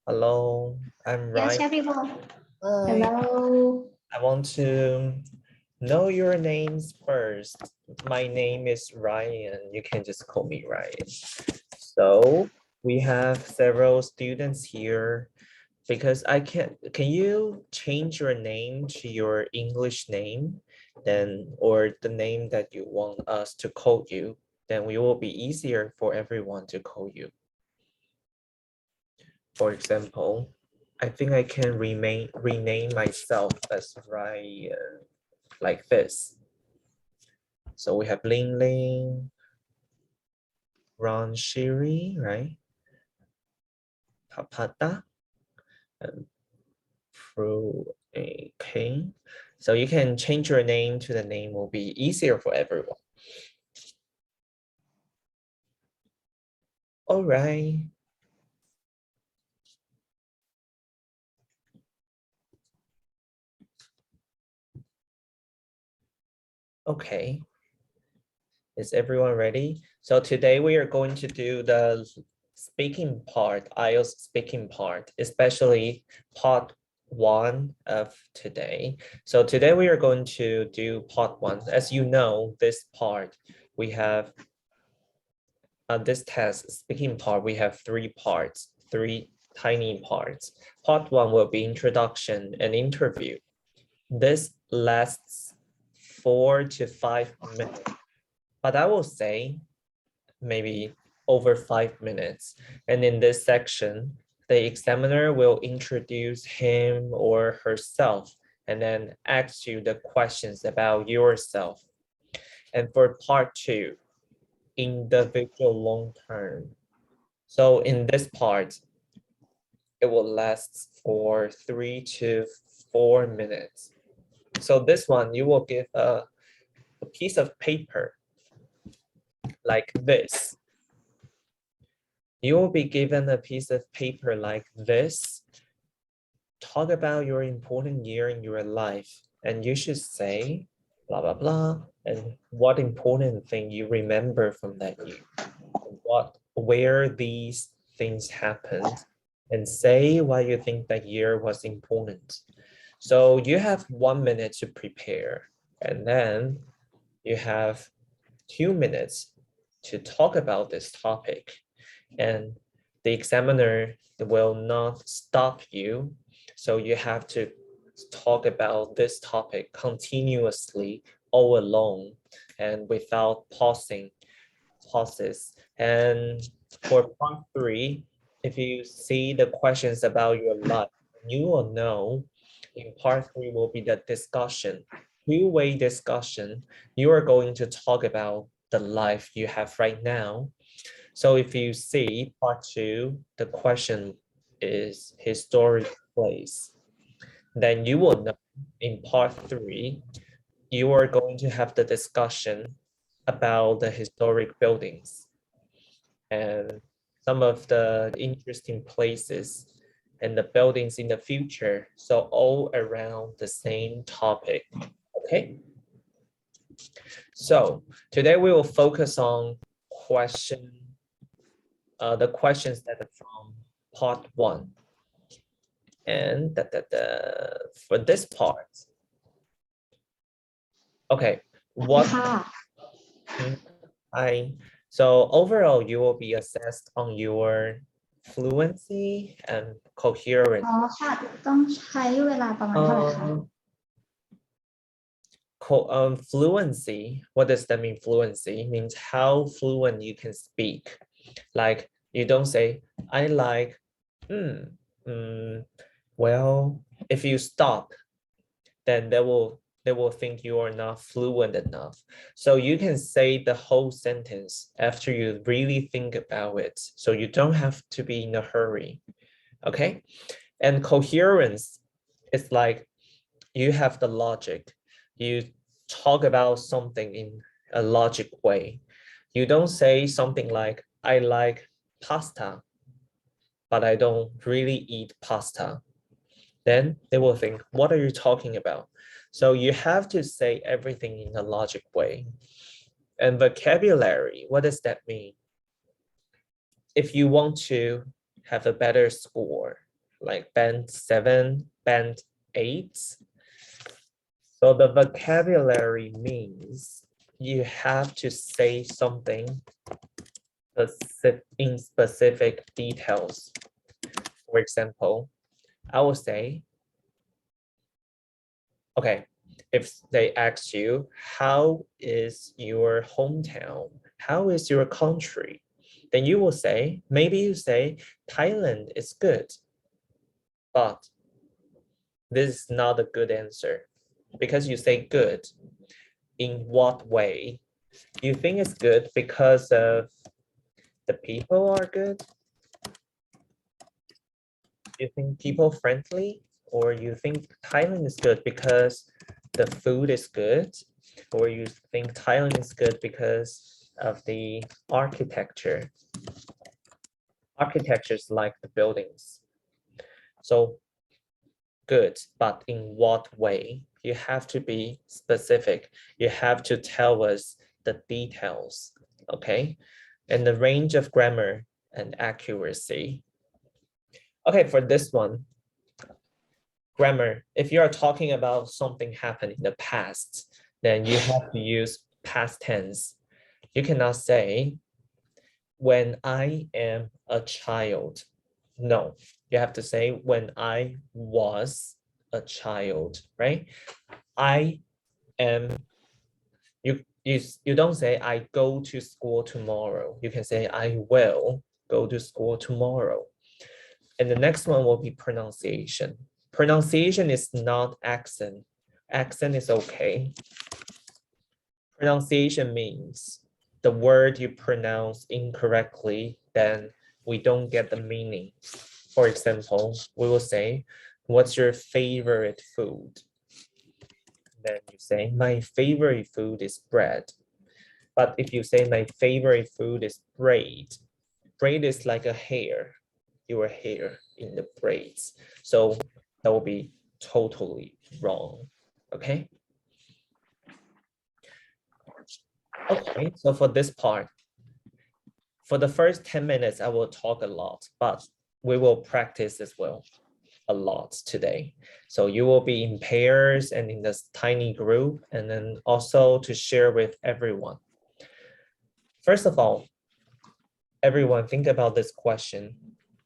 Hello, I'm Yes, Ryan. everyone. Hi. Hello. I want to know your names first. My name is Ryan. You can just call me Ryan. So we have several students here because can you change your name to your English name then, or the name that you want us to call you? Then we will be easier for everyone to call you. For example, I think I can rename myself as Ryan like this. So we have Ling Ling, Ron Shiri, right? Papata, and Fru A King. So you can change your name to the name will be easier for everyone. All right. Okay. Is everyone ready? So today we are going to do the speaking part, IELTS speaking part, especially part 1 of today. So today we are going to do part 1. As you know, this part, we have this test, speaking part, we have 3 parts, 3 tiny parts. Part 1 will be introduction and interview. This lasts 4 to 5 minutes. But I will say maybe over 5 minutes. And in this section, the examiner will introduce him or herself and then ask you the questions about yourself. And for part 2, individual long term. So in this part, it will last for 3 to 4 minutes. So this one, you will give a piece of paper like this. You will be given a piece of paper like this. Talk about your important year in your life, and you should say blah blah blah, and what important thing you remember from that year, where these things happened, and say why you think that year was important. So you have 1 minute to prepare, and then you have 2 minutes to talk about this topic, and the examiner will not stop you. So you have to talk about this topic continuously all along and without pauses. And for part 3, if you see the questions about your life, you will know in part 3 will be the discussion, two-way discussion. You are going to talk about the life you have right now. So if you see part 2, the question is historic place, then you will know in part 3, you are going to have the discussion about the historic buildings and some of the interesting places and the buildings in the future. So all around the same topic, okay? So today we will focus on the questions that are from part 1. And for this part, okay, what so overall you will be assessed on your fluency and coherence. อ๋อค่ะต้องใช้เวลาประมาณเท่าไหร่คะ Fluency, what does that mean? Fluency means how fluent you can speak. Like you don't say I like well, if you stop, then they will think you are not fluent enough. So you can say the whole sentence after you really think about it. So you don't have to be in a hurry. Okay. And coherence is like you have the logic. You talk about something in a logic way. You don't say something like, I like pasta, but I don't really eat pasta. Then they will think, what are you talking about? So you have to say everything in a logic way. And vocabulary, what does that mean? If you want to have a better score, like band 7, band 8. So the vocabulary means you have to say something in specific details. For example, I will say, okay, if they ask you, how is your hometown? How is your country? Then you will say, maybe you say, Thailand is good. But this is not a good answer because you say good. In what way? You think it's good because of the people are good? You think people friendly? Or you think Thailand is good because the food is good? Or you think Thailand is good because of the architecture? Architectures like the buildings. So good, but in what way? You have to be specific. You have to tell us the details, okay? And the range of grammar and accuracy. Okay, for this one, grammar, if you are talking about something happened in the past, then you have to use past tense. You cannot say, when I am a child. No, you have to say, when I was a child, right? I am, you don't say, I go to school tomorrow. You can say, I will go to school tomorrow. And the next one will be pronunciation. Pronunciation is not accent. Accent is okay. Pronunciation means the word you pronounce incorrectly, then we don't get the meaning. For example, we will say, what's your favorite food? Then you say, my favorite food is bread. But if you say my favorite food is braid, braid is like a hair, your hair in the braids. So that will be totally wrong, okay? Okay, so for this part, for the first 10 minutes, I will talk a lot, but we will practice as well a lot today. So you will be in pairs and in this tiny group, and then also to share with everyone. First of all, everyone think about this question.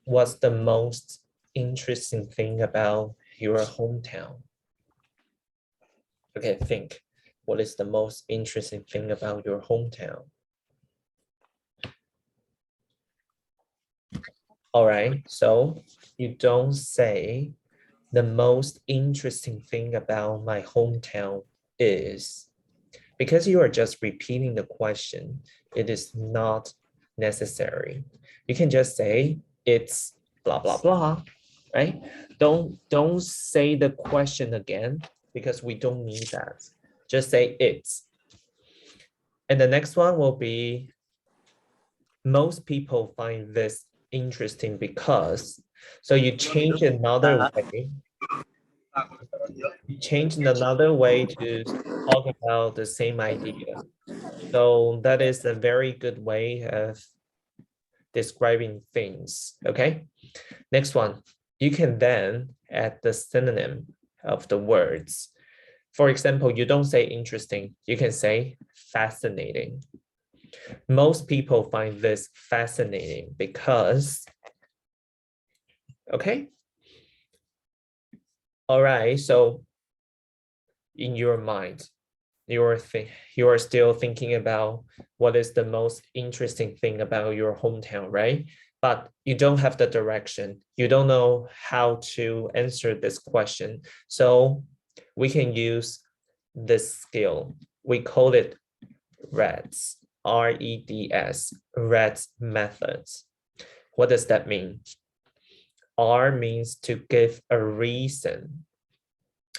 What's the most interesting thing about your hometown? Okay, think. What is the most interesting thing about your hometown? All right, so you don't say the most interesting thing about my hometown is, because you are just repeating the question, it is not necessary. You can just say it's blah, blah, blah, right? Don't say the question again because we don't need that. Just say it's. And the next one will be, most people find this interesting because, so you change another way. You change another way to talk about the same idea. So that is a very good way of describing things, okay? Next one, you can then add the synonym of the words. For example, you don't say interesting, you can say fascinating. Most people find this fascinating because, okay? All right, so in your mind, you're still thinking about what is the most interesting thing about your hometown, right? But you don't have the direction. You don't know how to answer this question. So we can use this skill. We call it REDS, R-E-D-S, REDS methods. What does that mean? R means to give a reason.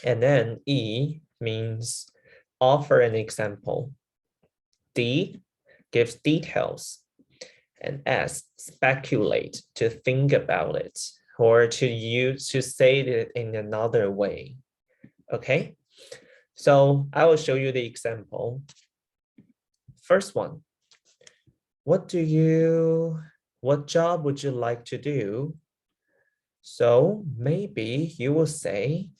And then E means offer an example. D gives details. And S, speculate, to think about it, or to say it in another way. Okay, so I will show you the example. First one, what job would you like to do? So maybe you will say,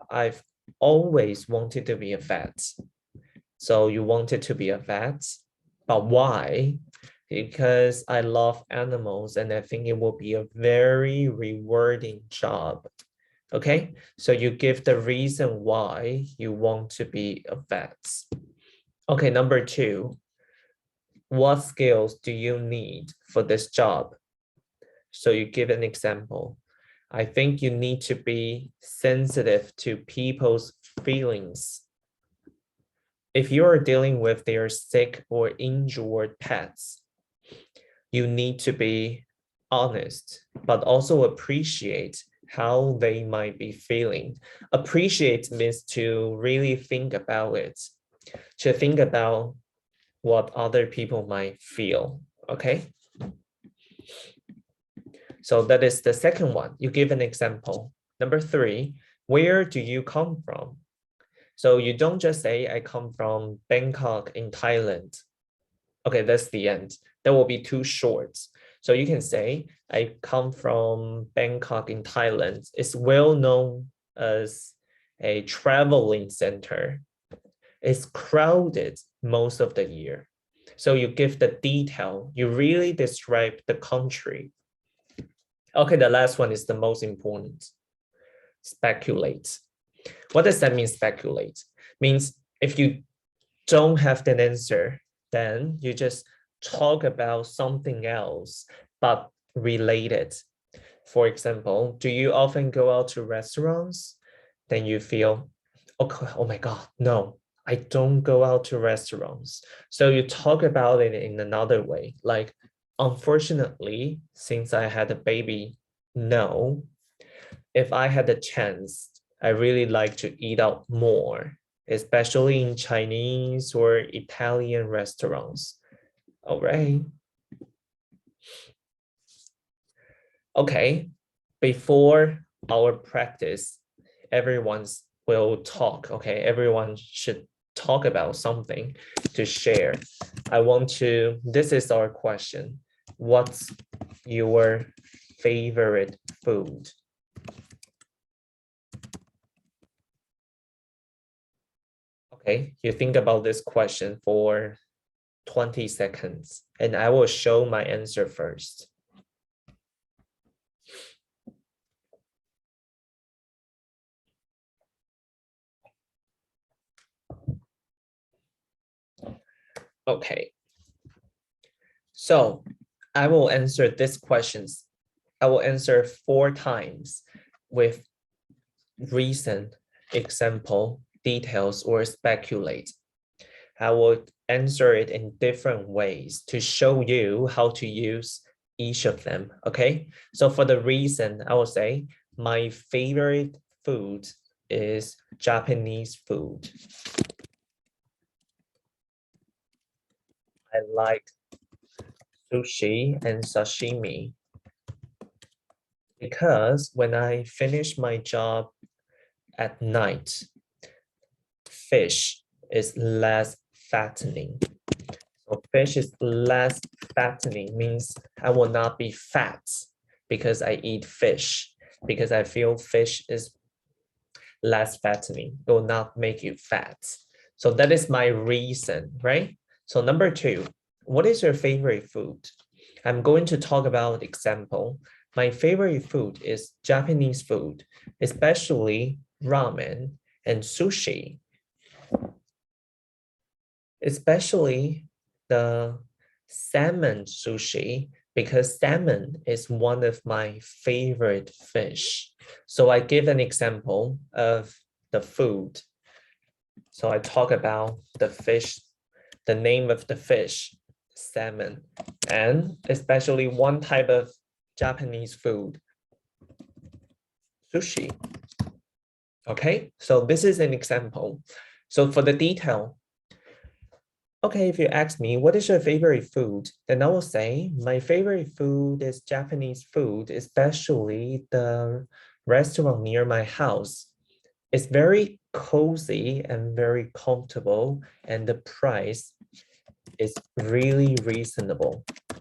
I've always wanted to be a vet. So you wanted to be a vet, but why? Because I love animals and I think it will be a very rewarding job. Okay, so you give the reason why you want to be a vet. Okay, number 2, what skills do you need for this job? So you give an example. I think you need to be sensitive to people's feelings. If you are dealing with their sick or injured pets, you need to be honest, but also appreciate how they might be feeling. Appreciate means to really think about it, to think about what other people might feel, okay? So that is the second one. You give an example. Number 3, where do you come from? So you don't just say, I come from Bangkok in Thailand. Okay, that's the end. That will be too short. So you can say, I come from Bangkok in Thailand. It's well known as a traveling center. It's crowded most of the year. So you give the detail. You really describe the country. Okay, the last one is the most important. Speculate. What does that mean, speculate? Means if you don't have an answer, then you just talk about something else, but related. For example, do you often go out to restaurants? Then you feel, okay, oh my God, no, I don't go out to restaurants. So you talk about it in another way, like, unfortunately, since I had a baby, no. If I had a chance, I really like to eat out more, especially in Chinese or Italian restaurants. All right. Okay, before our practice, everyone will talk, okay? Everyone should talk about something to share. This is our question. What's your favorite food? Okay, you think about this question for 20 seconds, and I will show my answer first. Okay, so I will answer these questions. I will answer 4 times with reason, example, details, or speculate. I will answer it in different ways to show you how to use each of them, okay? So for the reason, I will say, my favorite food is Japanese food. I like sushi and sashimi because when I finish my job at night, fish is less fattening. So fish is less fattening means I will not be fat because I eat fish, because I feel fish is less fattening. It will not make you fat. So that is my reason, right? So number 2, what is your favorite food? I'm going to talk about example. My favorite food is Japanese food, especially ramen and sushi. Especially the salmon sushi, because salmon is one of my favorite fish. So I give an example of the food. So I talk about the fish, the name of the fish, salmon, and especially one type of Japanese food, sushi. Okay, so this is an example. So for the detail, okay, if you ask me, what is your favorite food? Then I will say, my favorite food is Japanese food, especially the restaurant near my house. It's very cozy and very comfortable, and the price is really reasonable. And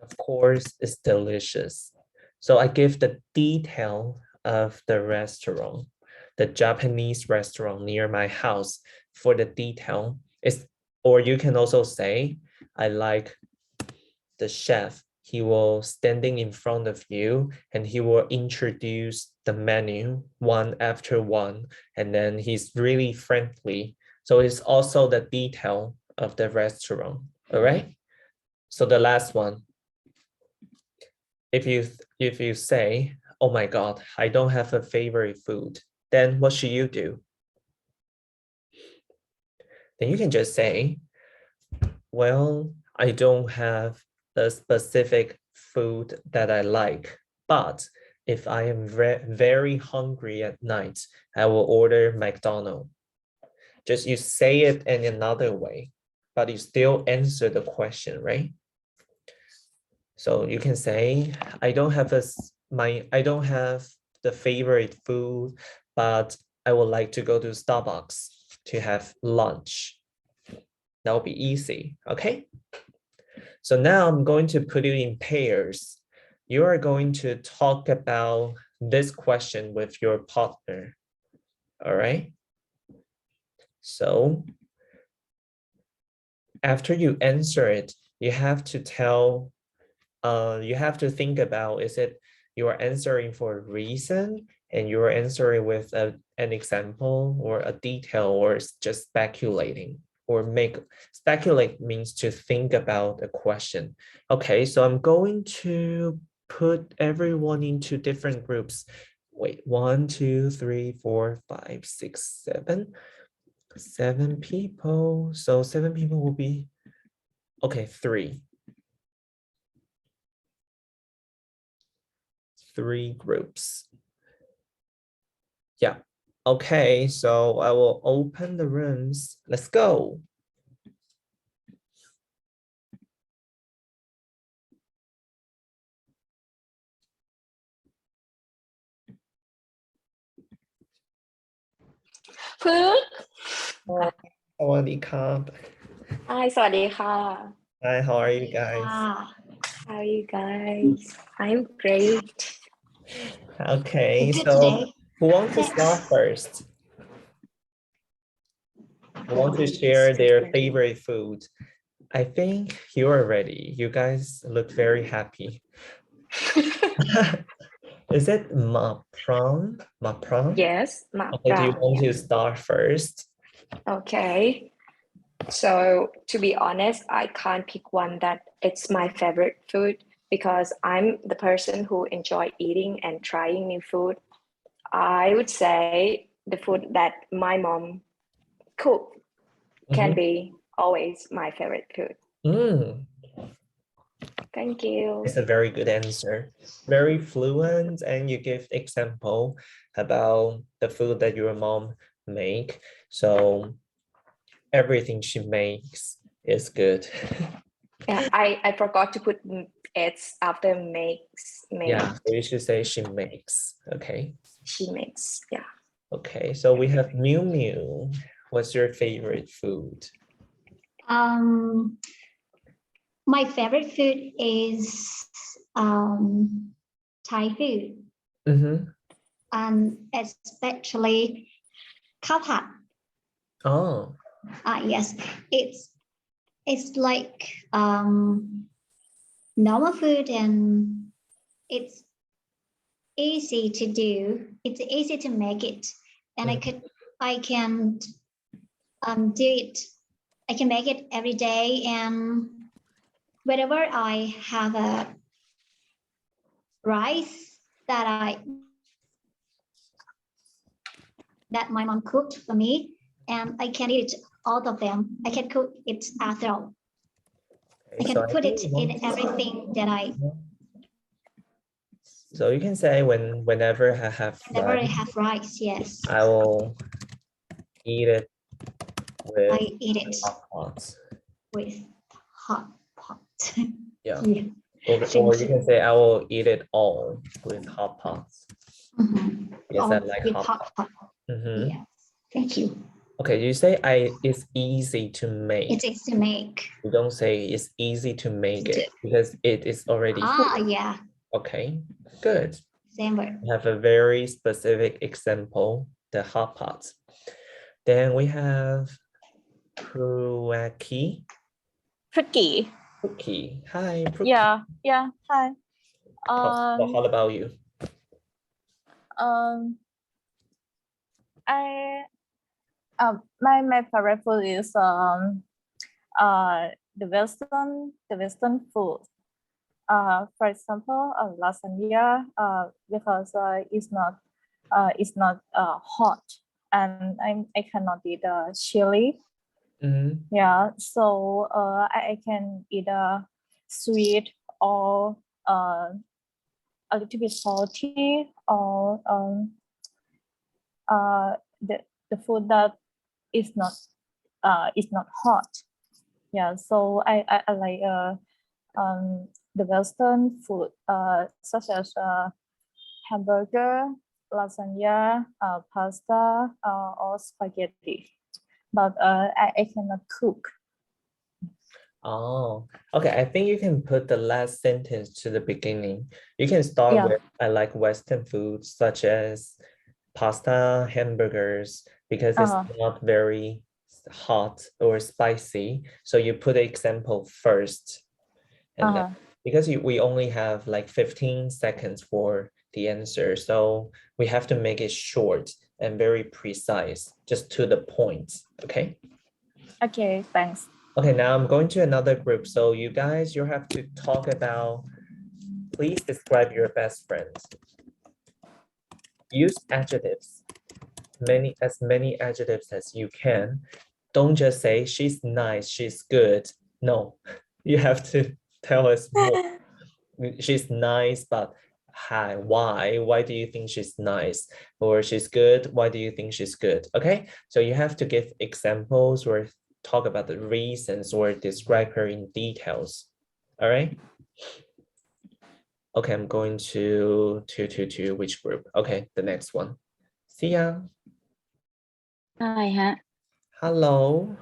of course, it's delicious. So I give the detail of the restaurant, the Japanese restaurant near my house for the detail. Or you can also say, I like the chef. He will standing in front of you and he will introduce the menu one after one. And then he's really friendly. So it's also the detail of the restaurant. All right. So the last one, if you say, oh my God, I don't have a favorite food, then what should you do? Then you can just say, well, I don't have a specific food that I like, but if I am very hungry at night, I will order McDonald's. Just you say it in another way, but you still answer the question, right? So you can say, I don't have the favorite food, but I would like to go to Starbucks to have lunch. That'll be easy, okay? So now I'm going to put you in pairs. You are going to talk about this question with your partner, all right? So after you answer it, you have to think about, is it you are answering for a reason and you are answering with an example or a detail, or it's just speculating, or speculate means to think about a question. Okay, so I'm going to put everyone into different groups. Wait, 1, 2, 3, 4, 5, 6, 7. 7 people. So 7 people will be, okay, 3 groups. Yeah. Okay, so I will open the rooms. Let's go. Sawadee. Hi, สวัสดีค่ะ Hi, how are you guys? How are you guys? I'm great. Okay, Good so today. who wants to start first? Who wants to share their favorite food? I think you're ready. You guys look very happy. Is it mapram? Yes, Okay, do you want to start first? Okay. So, to be honest, I can't pick one that it's my favorite food because I'm the person who enjoy eating and trying new food. I would say the food that my mom cook can be always my favorite food. Thank you. It's a very good answer. Very fluent, and you give example about the food that your mom make. So everything she makes is good. Yeah, I forgot to put it's after makes. Yeah, so you should say she makes. Okay. She makes, yeah. Okay, so we have Miu Miu. What's your favorite food? My favorite food is Thai food. And especially khao phat. Oh. Yes, it's like normal food, and it's easy to do. It's easy to make it, and I can do it. I can make it every day, and whenever I have a rice that my mom cooked for me, and I can eat all of them. I can cook it after all. Okay, I can put it in everything that I. So you can say whenever I have rice, yes. I will eat it with hot pot. With hot pot. Yeah. Yeah. Or you can say I will eat it all with hot pots. Yes, I like hot pot. Yes. Thank you. Okay, you say it's easy to make. It's easy to make. You don't say it's easy to make it because it is already. Yeah. Okay, good. Same word. We have a very specific example, the hot pot. Then we have Pruaki. Tricky. Pruki. Hi, Pruki. Yeah. Hi. How about you? I my favorite food is the Western food. For example, lasagna. Because it's not hot, and I cannot eat chili. Mhm. Yeah, so I can eat sweet or a little bit salty, or the food that is not hot. Yeah, so I like the Western food, such as hamburger, lasagna, pasta, or spaghetti. But I cannot cook. Oh, okay. I think you can put the last sentence to the beginning. You can start Yeah. with I like Western foods such as pasta, hamburgers, because it's not very hot or spicy. So you put the example first. And then, because we only have like 15 seconds for the answer, so we have to make it short and very precise, just to the point. Okay. Okay, thanks. Okay, now I'm going to another group. So you guys, you have to talk about, please describe your best friends. Use adjectives, as many adjectives as you can. Don't just say she's nice, she's good. No, you have to tell us more. She's nice, but hi, why? Why do you think she's nice? Or she's good, why do you think she's good? Okay, so you have to give examples or talk about the reasons or describe her in details. All right. Okay, I'm going to which group? Okay, the next one. Sia. Hi. Hello.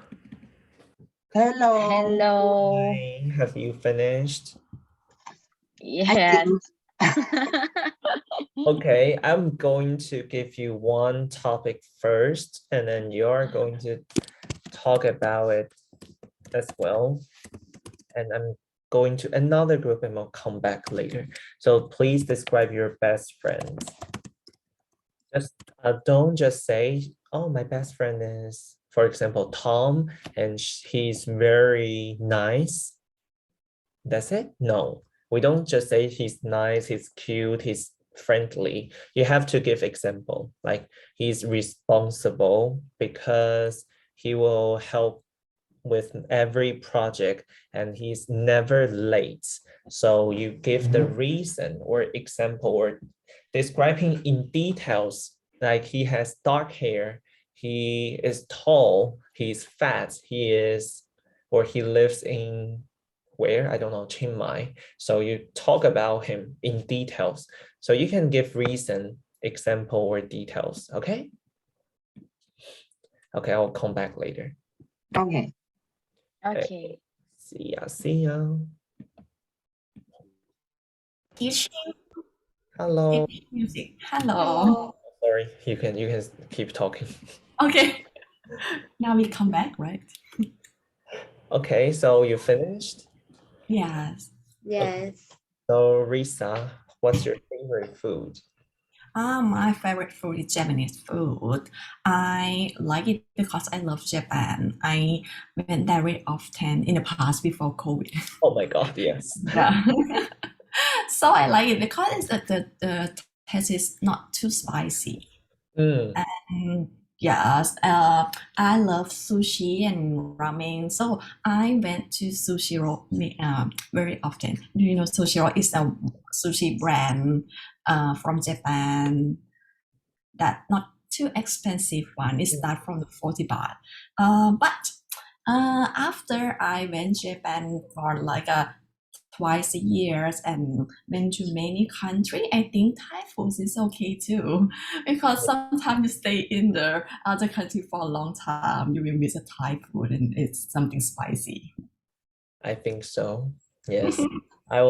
Hello. Hi. Have you finished? Yes. Okay, I'm going to give you one topic first, and then you're going to talk about it as well. And I'm going to another group and we'll come back later. So please describe your best friends. Just don't just say, oh, my best friend is, for example, Tom, and he's very nice. That's it? No, we don't just say he's nice, he's cute, he's friendly. You have to give example, like he's responsible because he will help with every project and he's never late. So you give the reason or example or describing in details, like he has dark hair, he is tall, he's fat, he is, or he lives in where, I don't know, Chiang Mai. So you talk about him in details. So you can give reason, example, or details, okay? Okay, I'll come back later. Okay. Okay. See ya. Teaching Hello. music. Hello. Sorry, you can keep talking. Okay. Now we come back, right? Okay, so you finished? Yes. Yes. So Risa, what's your favorite food? My favorite food is Japanese food. I like it because I love Japan. I went there very often in the past before COVID. Oh my God, yes. Yeah. So I like it because the taste is not too spicy. And yes, I love sushi and ramen. So I went to Sushiro very often. Do you know Sushiro is a sushi brand from Japan that not too expensive one. It starts from the 40 baht. But after I went Japan for like twice a year and went to many countries, I think Thai food is okay too. Because sometimes you stay in the other country for a long time, you will miss a Thai food and it's something spicy. I think so. Yes. I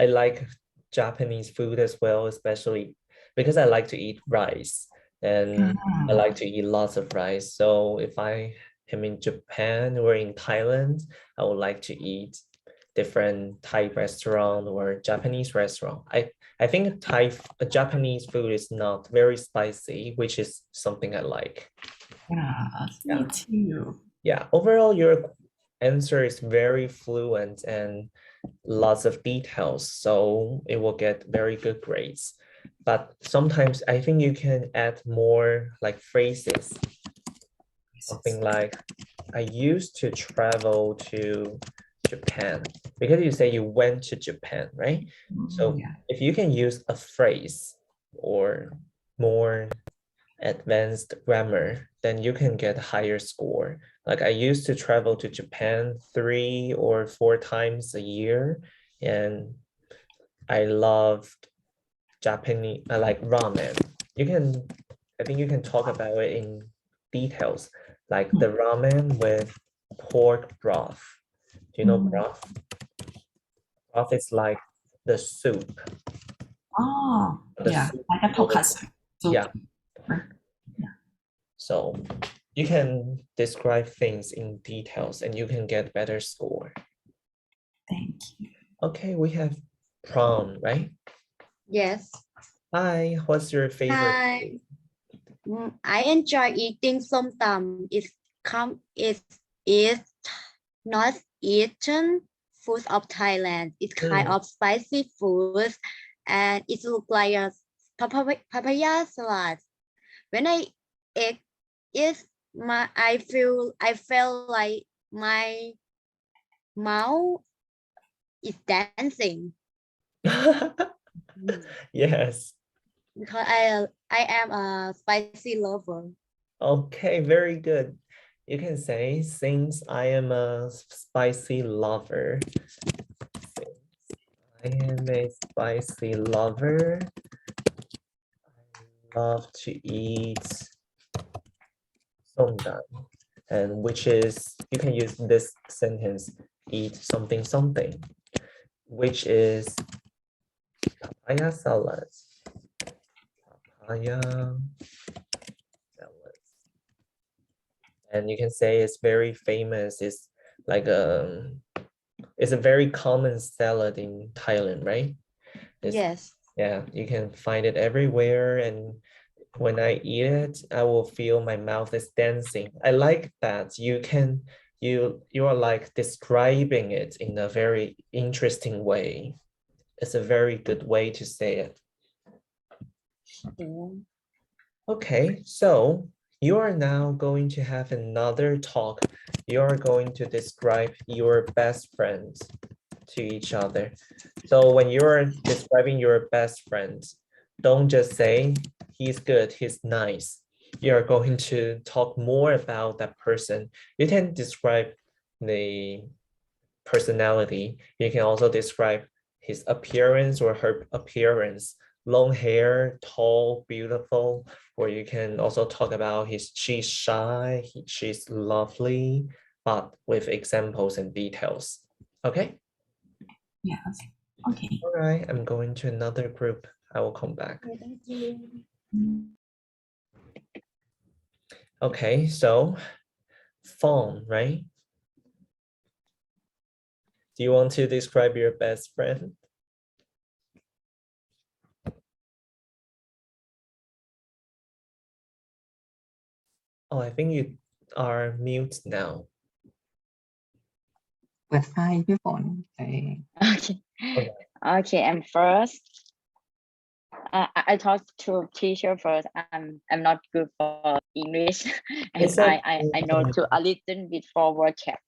like Japanese food as well, especially because I like to eat rice and I like to eat lots of rice. So if I am in Japan or in Thailand, I would like to eat different Thai restaurant or Japanese restaurant. I think Japanese food is not very spicy, which is something I like. Yes, Yeah. me too. Yeah, overall, your answer is very fluent and lots of details, so it will get very good grades. But sometimes I think you can add more like phrases, something like, I used to travel to Japan, because you say you went to Japan, right? So Yeah. if you can use a phrase or more advanced grammar, then you can get a higher score. Like I used to travel to Japan 3 or 4 times a year, and I loved Japanese, I like ramen. I think you can talk about it in details, like the ramen with pork broth. Do you know broth? Broth is like the soup. Oh, The yeah, soup like a tonkatsu. So, Yeah. yeah. So you can describe things in details and you can get better score. Thank you. Okay, we have prom, right? Yes. Hi, what's your favorite Hi. food? I enjoy eating somtam. It's not eaten food of Thailand. It's kind of spicy food, and it looks like a papaya salad. When I ate it, I felt like my mouth is dancing. Yes. Because I am a spicy lover. Okay, very good. You can say, since I am a spicy lover. I am a spicy lover. I love to eat somdam, and which is, you can use this sentence, eat something something, which is papaya salad. Papaya salad. And you can say it's very famous. It's like it's a very common salad in Thailand, right? Yes. Yeah, you can find it everywhere, and when I eat it, I will feel my mouth is dancing. I like that you are like describing it in a very interesting way. It's a very good way to say it. Okay, so you are now going to have another talk. You are going to describe your best friends to each other. So when you're describing your best friends, don't just say he's good, he's nice. You're going to talk more about that person. You can describe the personality. You can also describe his appearance or her appearance. Long hair, tall, beautiful. Or you can also talk about she's shy, she's lovely, but with examples and details. Okay? Yes. Okay. All right, I'm going to another group. I will come back. Thank you. Okay, so phone, right? Do you want to describe your best friend? Oh, I think you are mute now. เปิดไฟพี่ฝน Okay. Okay, I'm first. I talk to teacher first. I'm not good for English, and It's okay. I know to a little bit for vocab.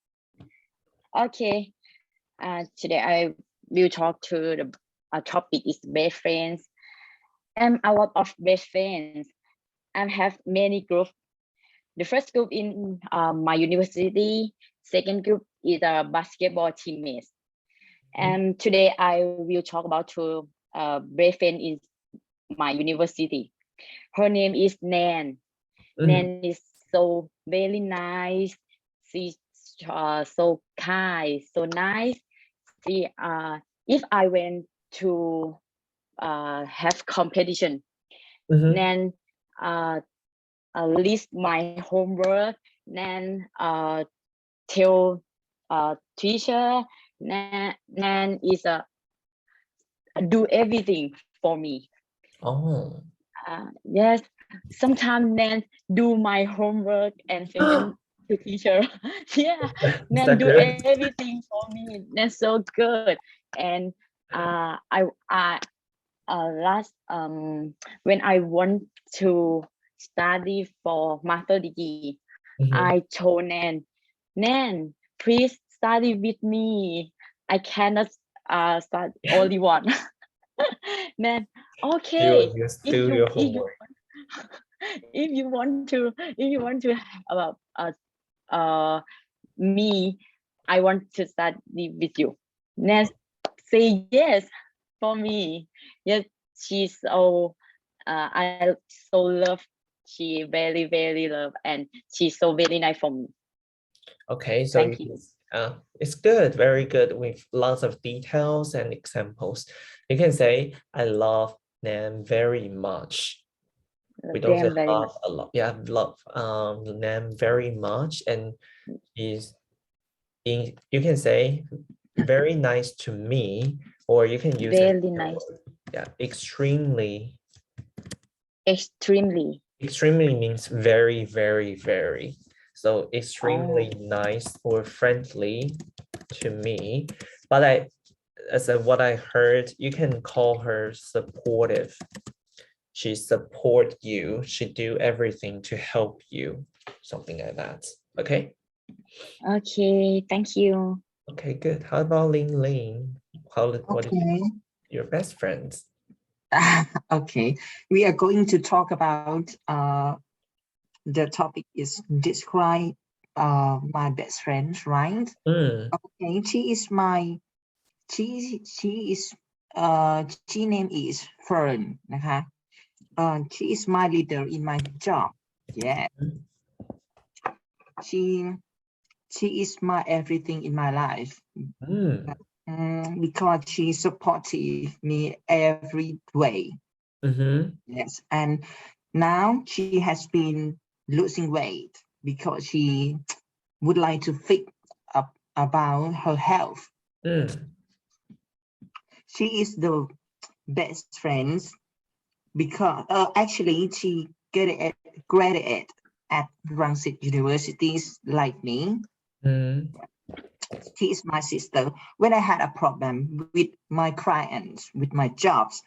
Okay. Today I will talk to the topic is best friends. I'm a lot of best friends. I have many groups. The first group in my university. Second group is a basketball teammates. And today I will talk about two best friends in my university. Her name is Nan. Nan is so very nice. She's so kind, so nice. She if I went to have competition. Mhm. Then list my homework. Then tell teacher. Then is do everything for me. Oh. Yes, sometimes then do my homework and send them to teacher. Yeah, Is then that do good? everything for me. That's so good. And I last when I want to study for master degree, Mhm. I told Nan, please study with me. I cannot study only one. Then You okay, will just if do you your if you homework. if you want to me, I want to study with you. Then say yes for me. Yes, she's so I so love. She very very love, and she's so very nice for me. Okay, so Thank you. it's good, very good with lots of details and examples. You can say, I love Nam very much. We don't say Them very much. love a lot. Yeah, love Nam very much, and is you can say very nice to me, or you can use it. Very nice. Yeah, extremely. Extremely. Extremely means very, very, very. So extremely nice or friendly to me. But as what I heard, you can call her supportive. She support you. She do everything to help you. Something like that. Okay. Okay, thank you. Okay, good. How about Ling Ling? What is Okay. your best friends? Okay. We are going to talk about the topic is describe my best friend, right? Okay, she name is Fern นะคะ she is my leader in my job. Yeah. She is my everything in my life. Because she supportive me every way. Yes, and now she has been losing weight because she would like to think up about her health. She is the best friends because actually she graduated at Rangsit universities like me. She is my sister. When I had a problem with my clients, with my jobs,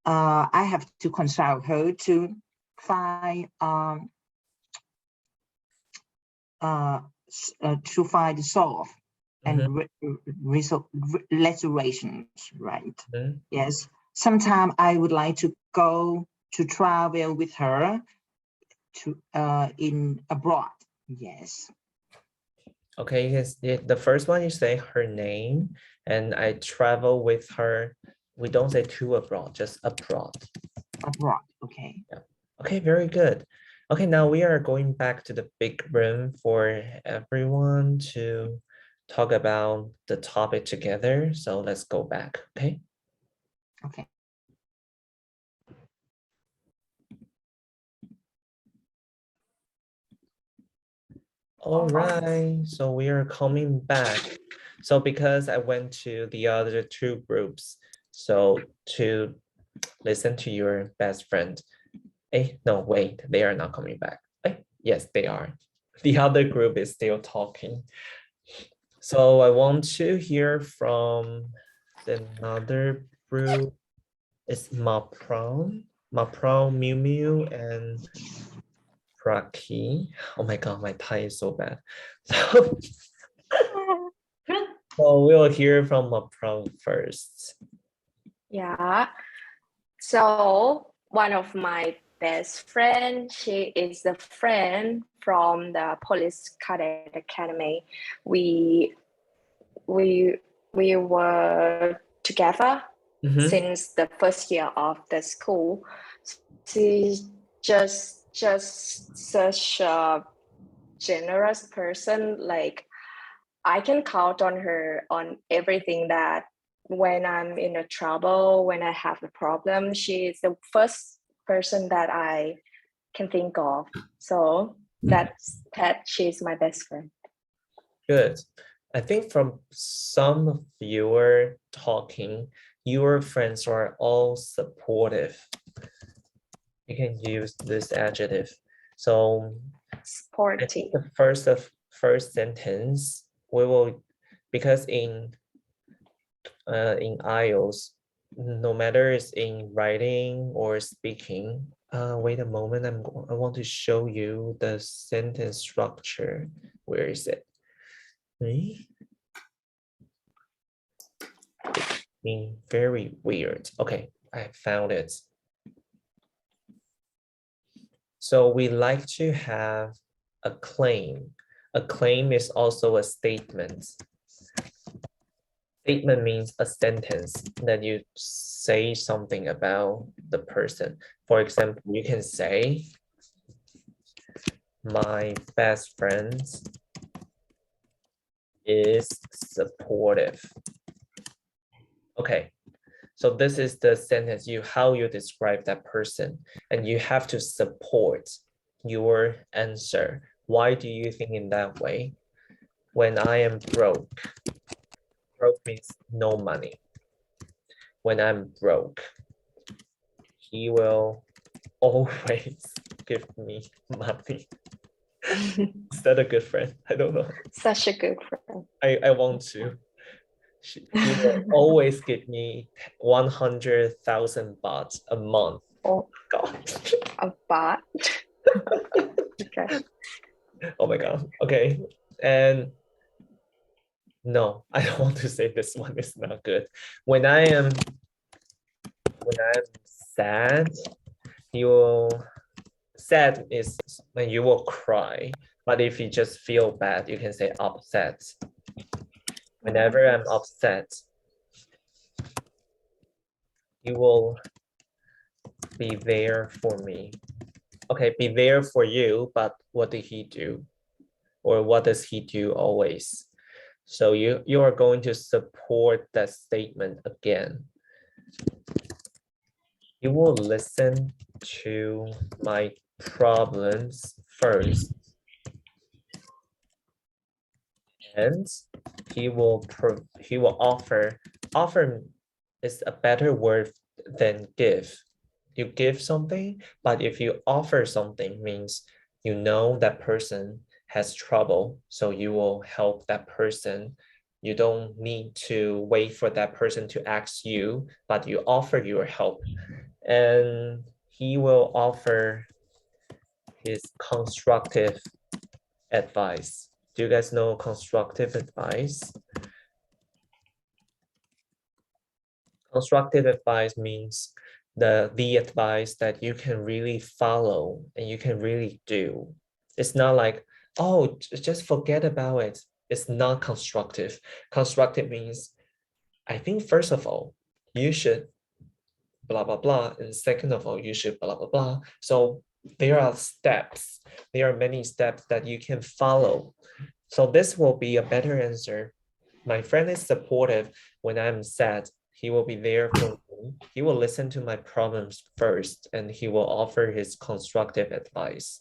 I have to consult her to find the solve and restorations, right? Yes. Sometimes I would like to go to travel with her to in abroad. Yes. Okay, yes, the first one you say her name, and I travel with her. We don't say to abroad, just abroad. Abroad, okay. Yeah. Okay, very good. Okay, now we are going back to the big room for everyone to talk about the topic together. So let's go back, okay? Okay. All right, so we are coming back. So because I went to the other two groups, so to listen to your best friend. No, wait, they are not coming back. Yes, they are. The other group is still talking. So I want to hear from another group. It's Mapron, Miu Miu, and Praki. Oh my God, my Thai is so bad. So we'll hear from Mapron first. Yeah. So one of my best friend, she is the friend from the police cadet academy. We were together since the first year of the school. She's just such a generous person. Like I can count on her on everything that when I'm in a trouble, when I have a problem, she is the first person that I can think of. So that's that she's my best friend. Good. I think from some of your talking, your friends are all supportive. You can use this adjective. So I Sporty. think the first sentence we will, because in IELTS, no matter it's in writing or speaking. Wait a moment, I want to show you the sentence structure. Where is it? Being very weird. Okay, I found it. So we like to have a claim. A claim is also a statement. Statement means a sentence that you say something about the person. For example, you can say, my best friend is supportive. Okay, so this is the sentence, how you describe that person, and you have to support your answer. Why do you think in that way? When I am broke, broke means no money. When I'm broke, he will always give me money. Is that a good friend? I don't know. Such a good friend. I want to. He will always give me 100,000 baht a month. Oh, God. a baht. Okay. Oh my God. Okay. And no, I don't want to say this one is not good. When I'm sad, sad is when you will cry. But if you just feel bad, you can say upset. Whenever I'm upset, you will be there for me. Okay, be there for you, but what did he do? Or what does he do always? So you are going to support that statement again. You will listen to my problems first. And he will offer is a better word than give. You give something, but if you offer something means you know that person has trouble, so you will help that person. You don't need to wait for that person to ask you, but you offer your help. And he will offer his constructive advice. Do you guys know constructive advice? Constructive advice means the advice that you can really follow and you can really do. It's not like, oh, just forget about it. It's not constructive. Constructive means, I think first of all, you should blah, blah, blah. And second of all, you should blah, blah, blah. So there are steps. There are many steps that you can follow. So this will be a better answer. My friend is supportive when I'm sad. He will be there for me. He will listen to my problems first, and he will offer his constructive advice.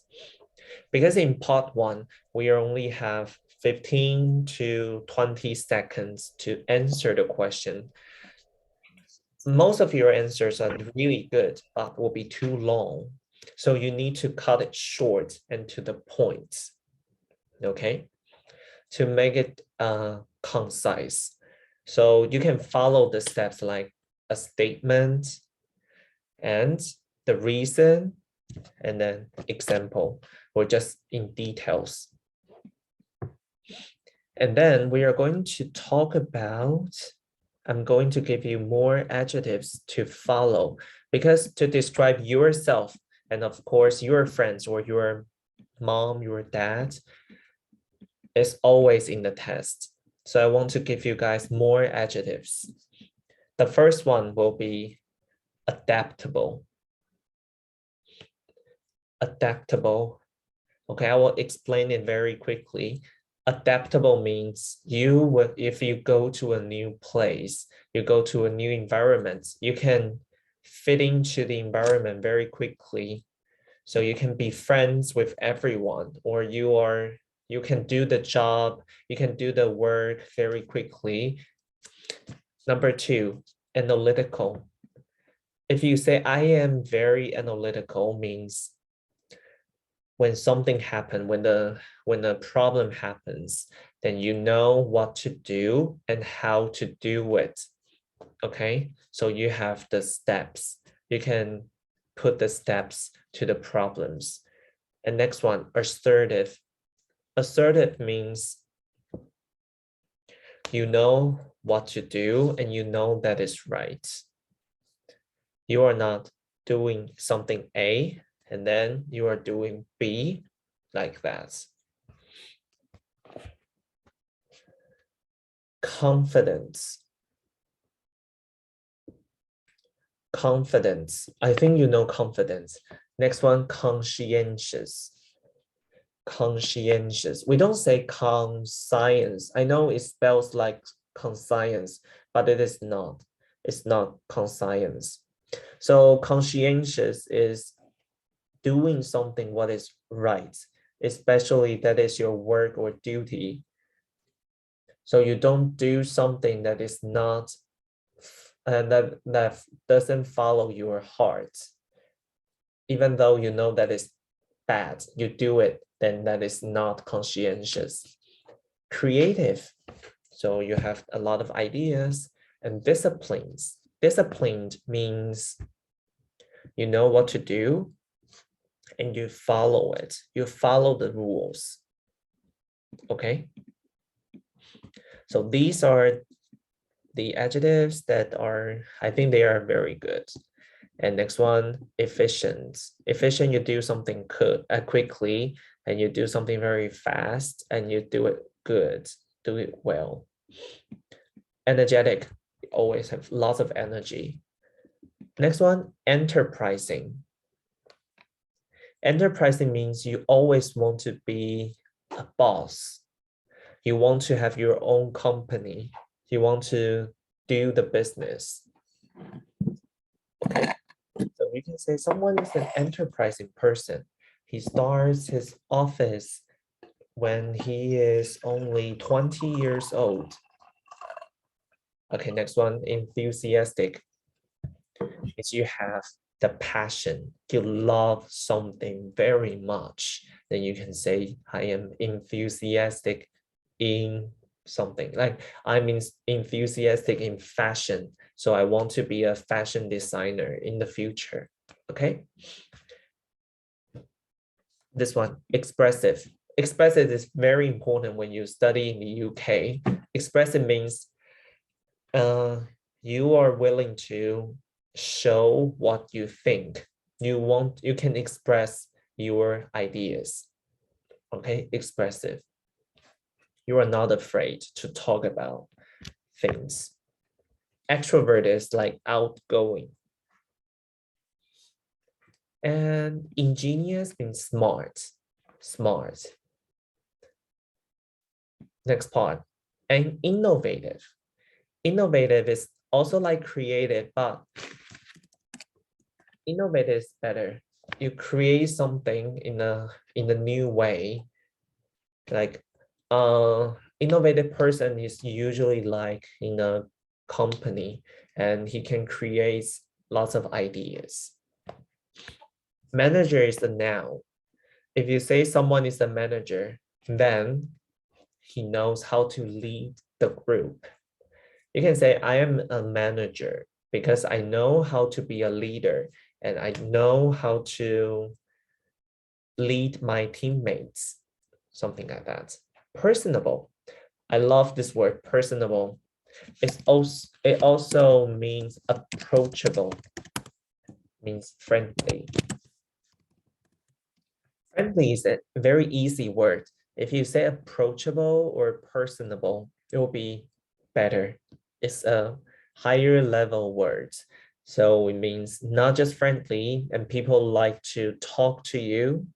Because in part one, we only have 15 to 20 seconds to answer the question. Most of your answers are really good, but will be too long. So you need to cut it short and to the point, okay? To make it concise. So you can follow the steps like a statement and the reason and then example or just in details. And then we are going to talk about, I'm going to give you more adjectives to follow because to describe yourself and of course your friends or your mom, your dad, is always in the test. So I want to give you guys more adjectives. The first one will be adaptable. Adaptable. Okay, I will explain it very quickly. Adaptable means if you go to a new place, you go to a new environment, you can fit into the environment very quickly. So you can be friends with everyone, or you can do the job, you can do the work very quickly. Number 2, analytical. If you say I am very analytical, means when something happens, when the problem happens, then you know what to do and how to do it. Okay, so you have the steps. You can put the steps to the problems. And next one, assertive. Assertive means you know what to do and you know that is right. You are not doing something A and then you are doing B like that. Confidence. Confidence. I think you know confidence. Next one, conscientious. Conscientious. We don't say conscience. I know it spells like conscience, but it is not. It's not conscience. So conscientious is doing something what is right, especially that is your work or duty. So you don't do something that is not, that doesn't follow your heart. Even though you know that is bad, you do it, then that is not conscientious. Creative. So you have a lot of ideas. And disciplines. Disciplined means you know what to do and you follow it. You follow the rules. Okay. So these are the adjectives that are, I think they are very good. And next one, efficient. Efficient, you do something quickly and you do something very fast and you do it good, do it well. Energetic, you always have lots of energy. Next one, enterprising. Enterprising means you always want to be a boss. You want to have your own company. You want to do the business. Okay. So we can say someone is an enterprising person. He starts his office when he is only 20 years old. Okay, next one, enthusiastic. Is you have the passion, you love something very much, then you can say, I am enthusiastic in something. Like I'm enthusiastic in fashion, so I want to be a fashion designer in the future. Okay. This one, expressive. Expressive is very important when you study in the UK. Expressive means you are willing to show what you think. You can express your ideas. Okay, expressive. You are not afraid to talk about things. Extrovert is like outgoing. And ingenious means smart. Smart. Next part. And innovative. Innovative is also like creative, but innovative is better. You create something in a new way. Like innovative person is usually like in a company and he can create lots of ideas. Manager is a noun. If you say someone is a manager, then he knows how to lead the group. You can say I am a manager because I know how to be a leader and I know how to lead my teammates, something like that. Personable. I love this word, personable. It also means approachable, means friendly. Friendly is a very easy word. If you say approachable or personable, it will be better. It's a higher level word. So it means not just friendly and people like to talk to you.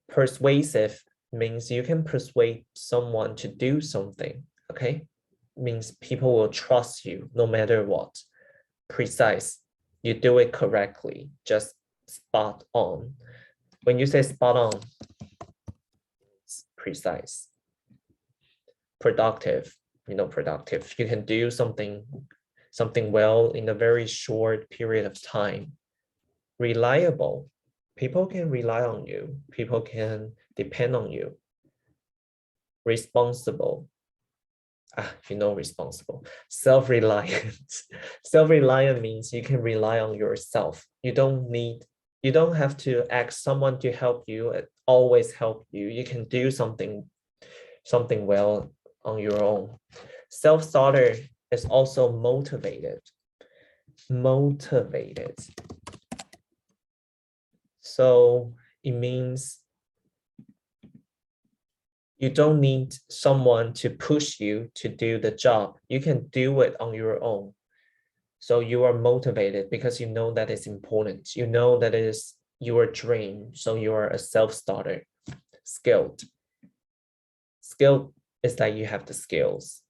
Persuasive means you can persuade someone to do something, okay? Means people will trust you no matter what. Precise, you do it correctly, just spot on. When you say spot on, it's precise. Productive, productive. You can do something well in a very short period of time. Reliable, people can rely on you. People can depend on you. Responsible, responsible. Self-reliant. Self-reliant means you can rely on yourself. You don't have to ask someone to help you, always help you. You can do something well on your own. Self-starter is also motivated. So it means you don't need someone to push you to do the job. You can do it on your own. So you are motivated because you know that it's important. You know that it is your dream. So you are a self-starter. Skilled. Skilled is that you have the skills.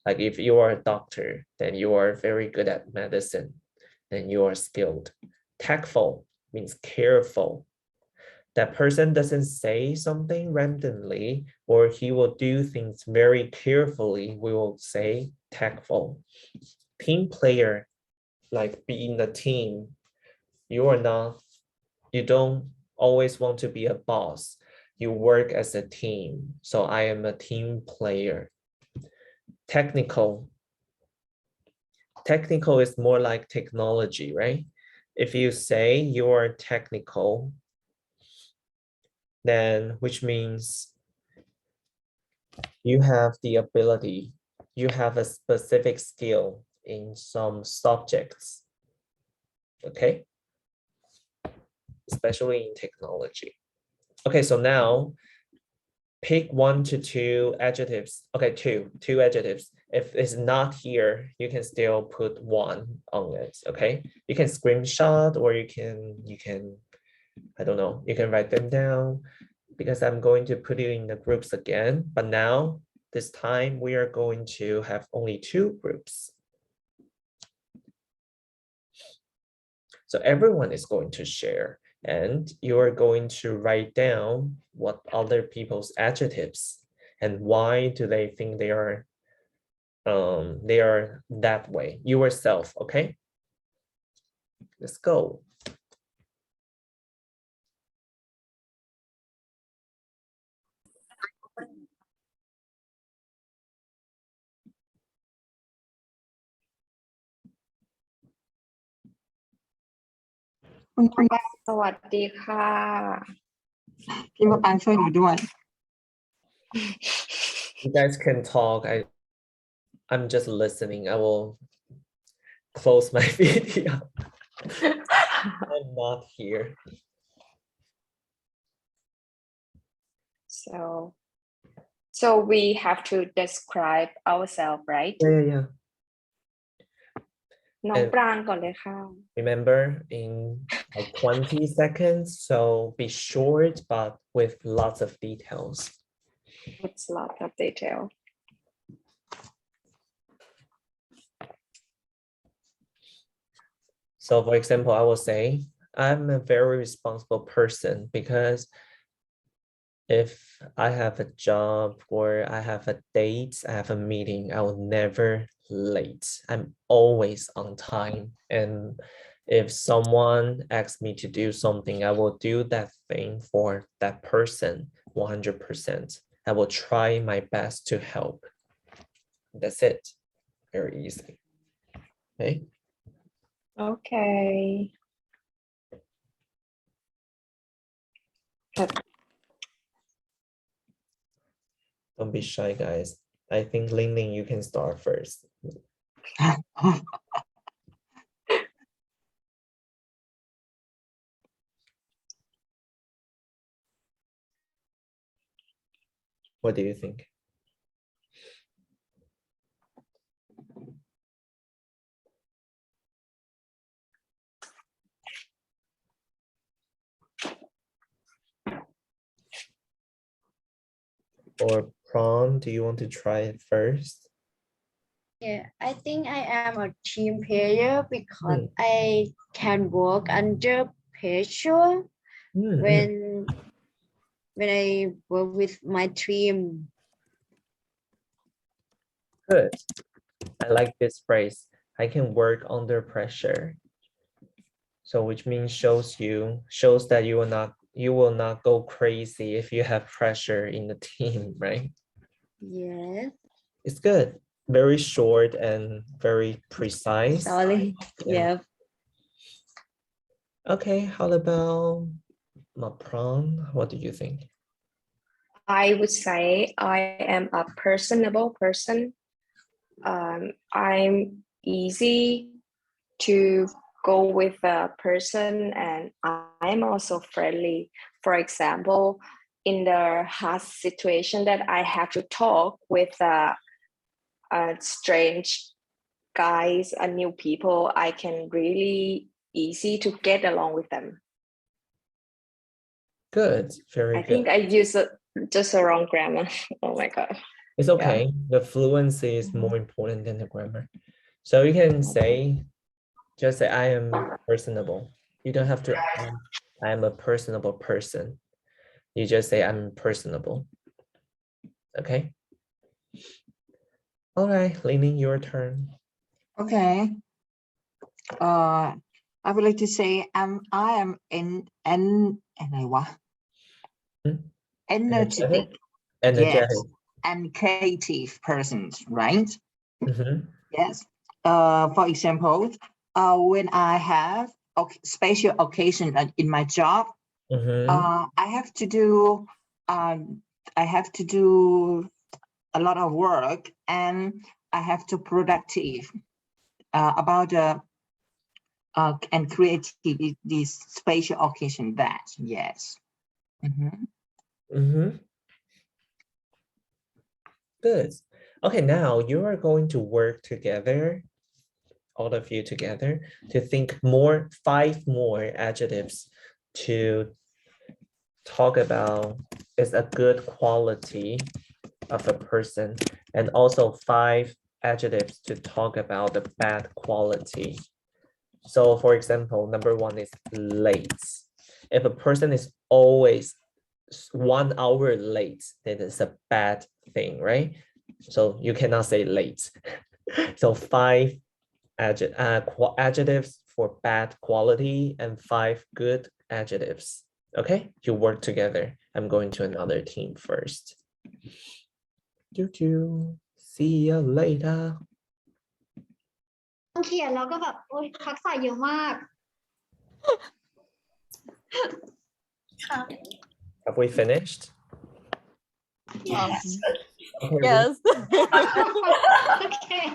Like if you are a doctor, then you are very good at medicine. Then you are skilled. Tactful means careful. That person doesn't say something randomly, or he will do things very carefully. We will say tactful. Team player, like being a team, you don't always want to be a boss. You work as a team. So I am a team player. Technical is more like technology, right? If you say you are technical, then which means you have the ability, you have a specific skill in some subjects, okay? Especially in technology. Okay, so now pick 1 to 2 adjectives. Okay, two adjectives. If it's not here, you can still put 1 on it, okay? You can screenshot or you can, I don't know, you can write them down because I'm going to put it in the groups again. But now, this time, we are going to have only 2 groups. So everyone is going to share and you are going to write down what other people's adjectives and why do they think they are that way. Yourself, okay? Let's go.คุณแม่ สวัสดีค่ะ พี่มะปรางช่วยหนูด้วย You guys can talk. I'm just listening. I will close my video. I'm not here. So we have to describe ourselves, right? Yeah. น้องปรางก่อนเลยค่ะ Remember, in like 20 seconds, so be short but with lots of details. It's a lot of detail. So for example, I will say, I'm a very responsible person because if I have a job or I have a date, I have a meeting, I will never late. I'm always on time. And if someone asks me to do something, I will do that thing for that person 100%. I will try my best to help. That's it. Very easy. Okay. Okay. Don't be shy, guys. I think Ling Ling, you can start first. What do you think? or Prawn, do you want to try it first? Yeah, I think I am a team player because Mm. I can work under pressure Mm, mm. when I work with my team. Good. I like this phrase. I can work under pressure. So which means shows that you will not go crazy if you have pressure in the team, right? Yes. It's good. Very short and very precise. Sorry. Yeah. Yeah. Okay, how about Mapran? What do you think? I would say I am a personable person. I'm easy to go with a person, and I'm also friendly. For example, in the hard situation that I have to talk with strange guys and new people, I can really easy to get along with them. Good, very I good. think I use just a wrong grammar. Oh my God. It's okay. The fluency is more important than the grammar. So you can say, just say, I am personable. You don't have to add, I am a personable person. You just say, I'm personable. Okay. All right, Leaning, your turn. Okay. I would like to say I am energetic, Energetic. yes, and creative person, right? Mhm. Yes. For example, when I have special occasion in my job, Mhm. I have to do a lot of work, and I have to productive about and creative this special occasion. That yes. Mhm. Mhm. Good. Okay, now you are going to work together, all of you together, to think five more adjectives to talk about is a good quality of a person, and also five adjectives to talk about the bad quality. So for example, number one is late. If a person is always 1 hour late, then it's a bad thing, right? So you cannot say late. So five adjectives for bad quality and five good adjectives. Okay, you work together. I'm going to another team first. See you later. ต้องเขียนแล้วก็แบบโอ๊ยทักษะเยอะมาก Have we finished? Yes. Okay, Yes. Okay.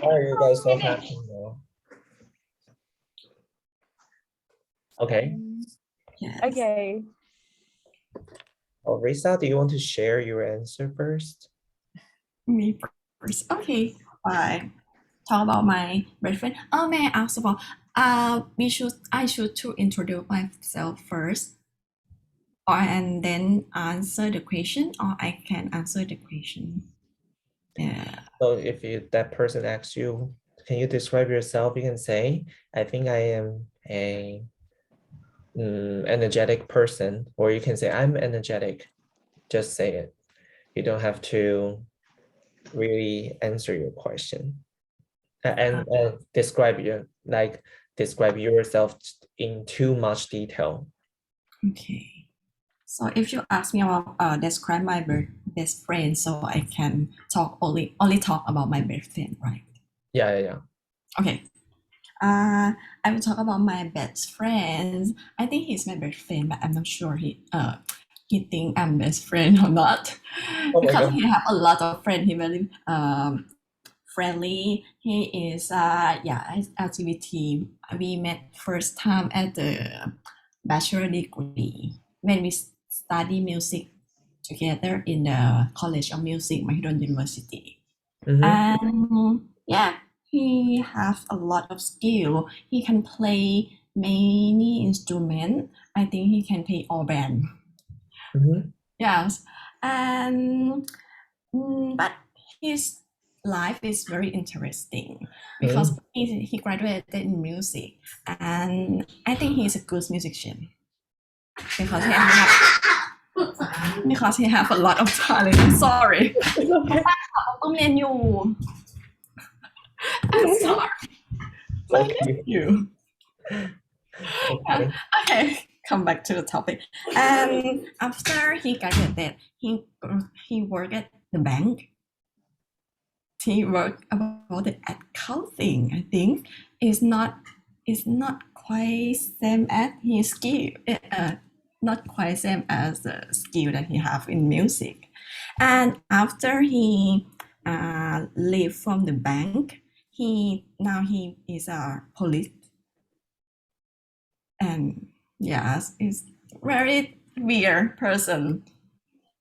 why are you guys so happy now? Okay. Yes. Okay. Oh, Risa, do you want to share your answer first? Me first. Okay. Bye. Talk about my best friend. Oh, may I ask about? I should to introduce myself first, and then answer the question, or I can answer the question. Yeah. So if that person asks you, can you describe yourself? You can say, I think I am a energetic person, or you can say, I'm energetic. Just say it. You don't have to really answer your question. And describe yourself in too much detail. Okay. So if you ask me about describe my best friend, so I can only talk about my best friend, right? Yeah. Okay. I will talk about my best friend. I think he's my best friend, but I'm not sure he think I'm best friend or not. Oh my Because God. he have a lot of friends. He very friendly. He is LGBT. We met first time at the bachelor degree when we study music together in the College of Music, Mahidol University. Mhm. And yeah, he has a lot of skill. He can play many instruments. I think he can play all band. Mhm. Yes. And But his life is very interesting because he graduated in music, and I think he's a good musician because he have a lot of talent. I'm sorry. I'm sorry. Okay. You. Okay. Okay, come back to the topic. And after he graduated, he worked at the bank. He worked about the accounting. I think it's not quite same as his skill. Not quite same as the skill that he have in music. And after he leave from the bank, he is a police. And yes, it's very weird person.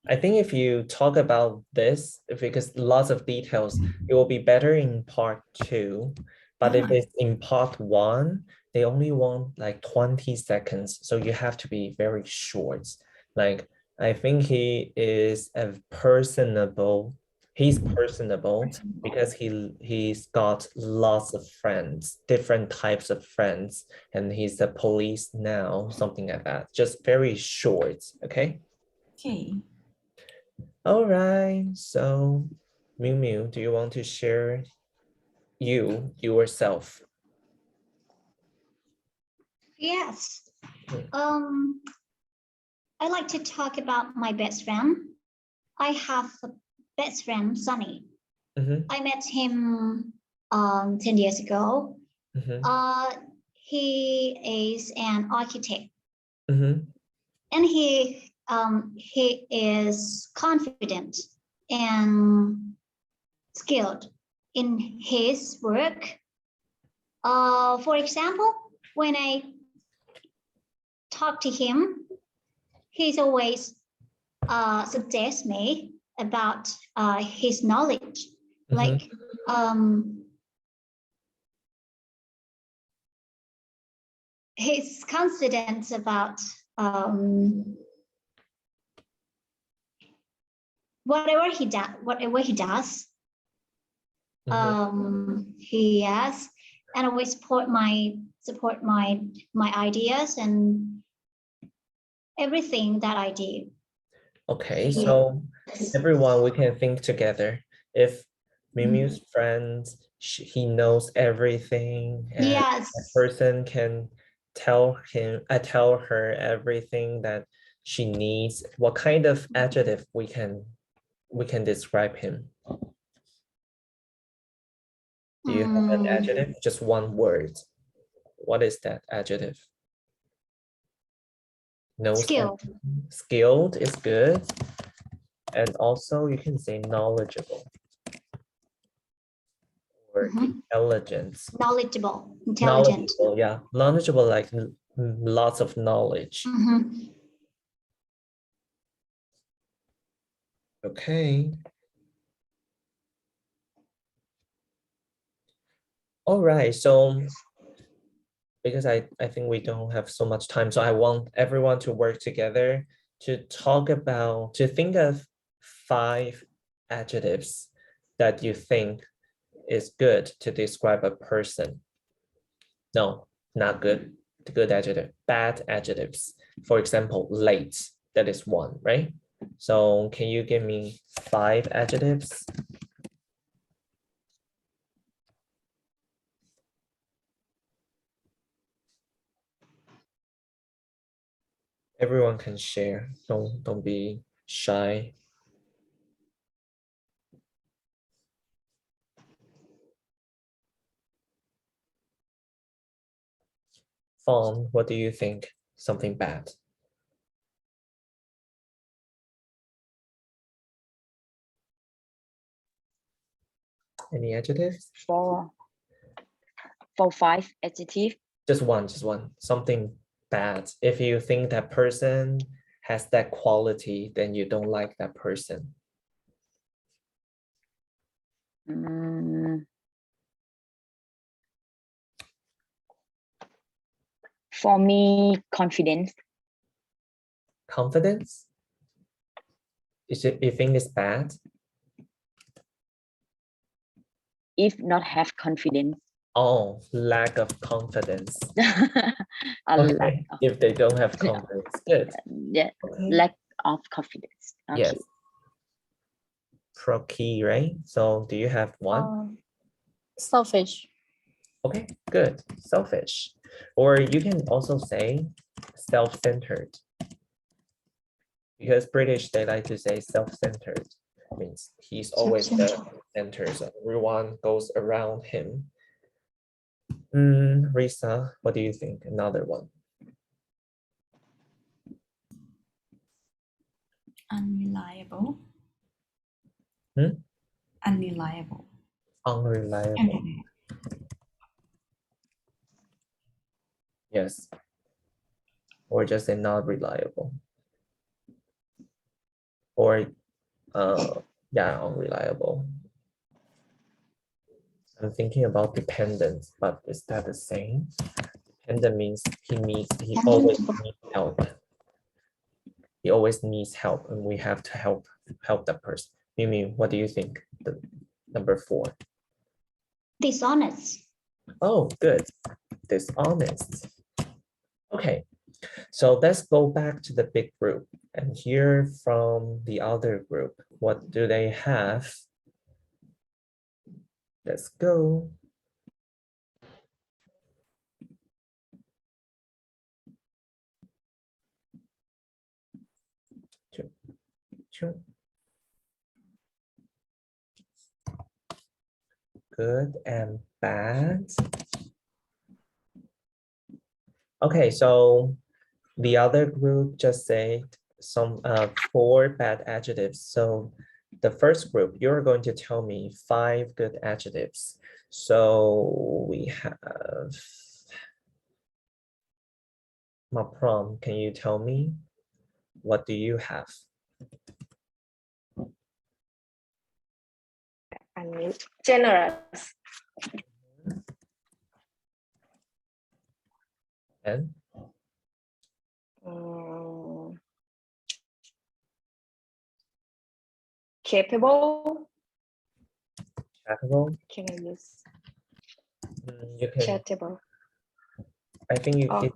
I think if you talk about this, because lots of details, it will be better in part 2. But if it's in part 1, they only want like 20 seconds. So you have to be very short. Like, I think he is a personable. He's personable because he's got lots of friends, different types of friends, and he's a police now, something like that. Just very short, okay? Okay. All right, so Miu Miu, do you want to share yourself? Yes. I like to talk about my best friend. I have a best friend, Sunny. I met him 10 years ago. He is an architect. And he is confident and skilled in his work. For example, when I talk to him, he's always suggests me about his knowledge, like his confidence about whatever he does. He has, and always support my ideas and everything that I do. Okay, so everyone, we can think together. If Miu's friend, he knows everything, and Yes. a person can tell her everything that she needs. What kind of adjective we can describe him? Do you have an adjective? Just one word. What is that adjective? Knows Skilled. Skilled is good. And also you can say knowledgeable or intelligent. Knowledgeable, intelligent. Knowledgeable, yeah. Knowledgeable, like lots of knowledge. Okay. All right, so because I think we don't have so much time, so I want everyone to work together to think of 5 adjectives that you think is good to describe a person. No, not good. Good adjective, bad adjectives. For example, late, that is 1, right? So can you give me 5 adjectives? Everyone can share. Don't be shy. Fawn, what do you think? Something bad? Any adjectives? For 5 adjective. Just one. Something bad. If you think that person has that quality, then you don't like that person. For me, confidence. Confidence? You think it's bad? if not have confidence. Oh, lack of confidence. A lack Okay. of, If they don't have confidence, good. yeah, Okay. lack of confidence. Okay. Yes. Pro-key, right? So do you have one? Selfish. Okay, good. Selfish. Or you can also say self-centered. Because British, they like to say self-centered. Means he's always the center, so everyone goes around him. Risa, what do you think? Another one. Unreliable. Hmm? Unreliable. Unreliable. Yes. Or just say not reliable. Or yeah, unreliable. I'm thinking about dependent, but is that the same? Dependent means he always needs help. He always needs help, and we have to help that person. Mimi, what do you think? The number 4. Dishonest. Oh, good. Dishonest. Okay, so let's go back to the big group and hear from the other group. What do they have? Let's go. Good and bad. Okay, so the other group just said some 4 bad adjectives. So the first group, you're going to tell me 5 good adjectives. So we have Maprom, can you tell me what do you have? Unmute. Generous. And Capable. chattable? Can I use You can. chattable? I think you Oh. can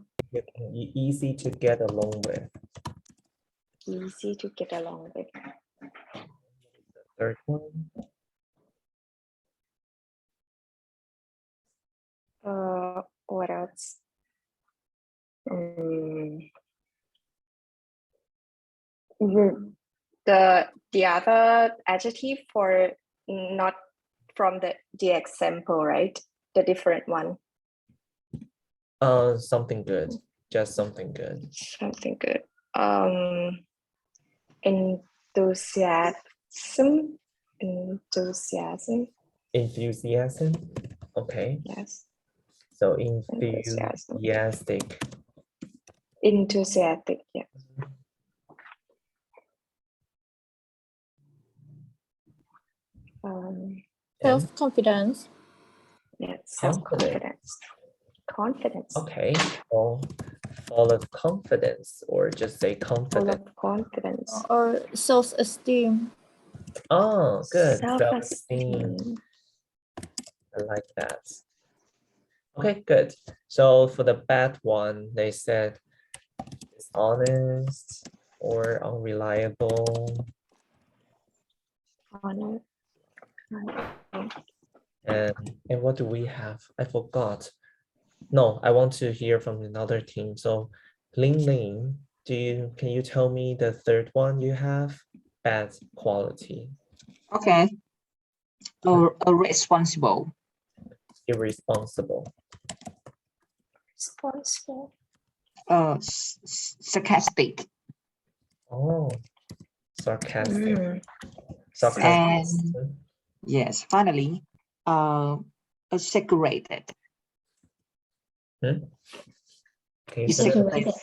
easy to get along with. Easy to get along with. The third one. What else? The other adjective for not from the example, right? The different one. Something good. Just something good. Something good. Enthusiasm. Enthusiasm. Enthusiasm. Okay. Yes. So Enthusiasm. enthusiastic. Enthusiastic. Yeah. Self-confidence. Yeah. Self-confidence. Confidence. Okay. Full of confidence, or just say Full confident. of confidence. Or self-esteem. Oh, good. Self-esteem. I like that. Okay, good. So for the bad one, they said dishonest or unreliable. Honor. And what do we have? I forgot. No, I want to hear from another team. So Ling Ling, can you tell me the third one you have? Bad quality. Okay. Irresponsible. Irresponsible. Responsible. Sarcastic. Oh, sarcastic. Mm. Sarcastic. And yes, finally, exaggerated. Can you say that again?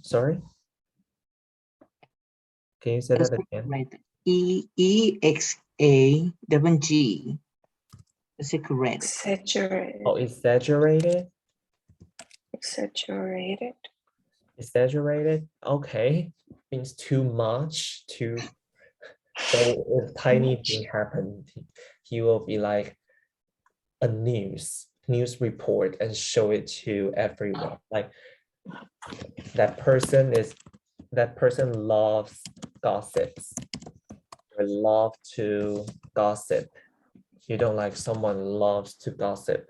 Sorry? Can you say that again? EXAG. Exaggerated. Exaggerated. Oh, exaggerated? Exaggerated. Exaggerated? Okay. Means too much, so a tiny thing happened. he will be like a news report and show it to everyone. Like that person loves gossips or love to gossip. You don't like someone loves to gossip.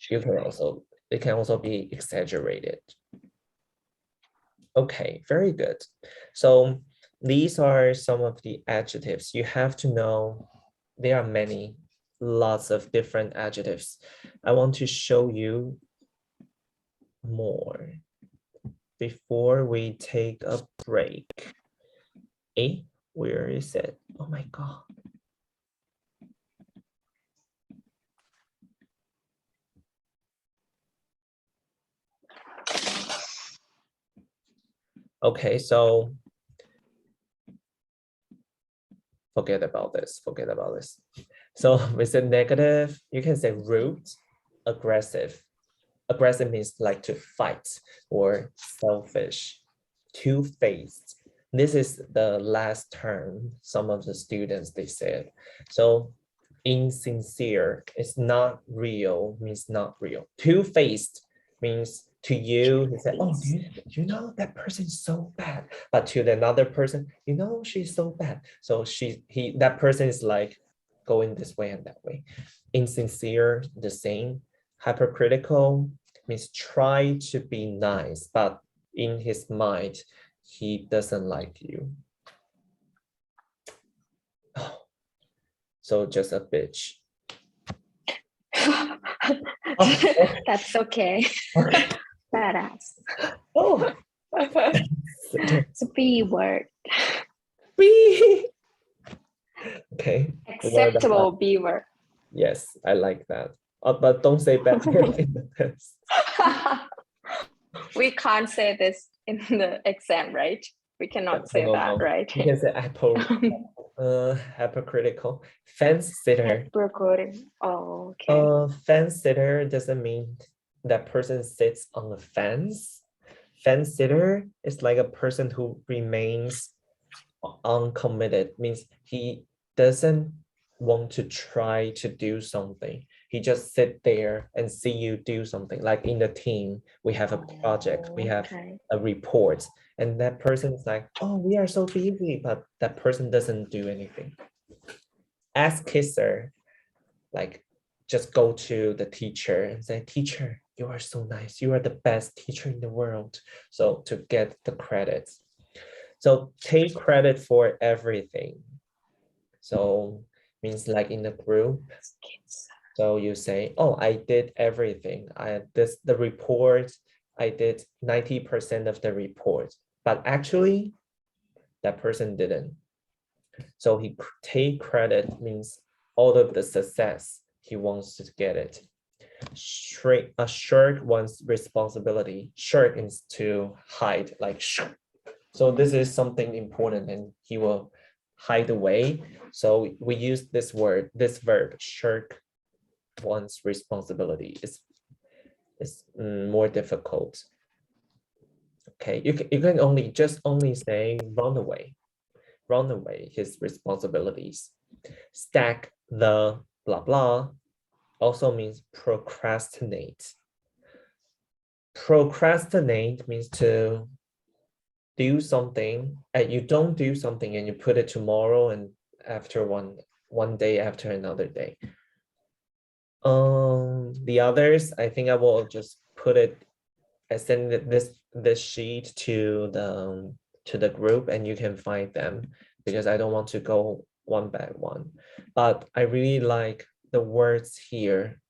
It can also be exaggerated. Okay, very good. So these are some of the adjectives. You have to know there are lots of different adjectives. I want to show you more before we take a break. Where is it? Oh my God. Okay, so forget about this. So with a negative, you can say rude, aggressive. Aggressive means like to fight, or selfish, two-faced. This is the last term some of the students they said. So insincere is not real, means not real. Two-faced means to you, he said, oh, you know that person is so bad. But to another person, you know, she's so bad. So that person is like going this way and that way. Insincere, the same. Hypercritical means try to be nice, but in his mind, he doesn't like you. Oh, so just a bitch. That's okay. Okay. Badass. Oh. It's a B word. B. Okay. Acceptable B word. Yes, I like that. But don't say bad word in the test. We can't say this in the exam, right? We cannot say that, right? You can say hypocritical. Fence sitter. Hypocritical. Oh, okay. Fence sitter doesn't mean that person sits on a fence. Fence sitter is like a person who remains uncommitted, means he doesn't want to try to do something. He just sit there and see you do something. Like in the team, we have a project, we have a report, and that person is like, oh, we are so busy, but that person doesn't do anything. Ass kisser, like just go to the teacher and say, teacher, you are so nice. You are the best teacher in the world. So to get the credits. So take credit for everything. So means like in a group. So you say, oh, I did everything. The report, I did 90% of the report, but actually that person didn't. So he take credit means all of the success, he wants to get it. Shirk wants responsibility. Shirk is to hide, like shirk. So this is something important and he will hide away. So we use this verb, shirk one's responsibility. It's more difficult. Okay, you can only say run away his responsibilities. Stack the blah blah also means procrastinate. Procrastinate means to do something and you don't do something and you put it tomorrow and after one day after another day. The others, I think I will just put it, I send this sheet to the group and you can find them because I don't want to go one by one. But I really like the words here.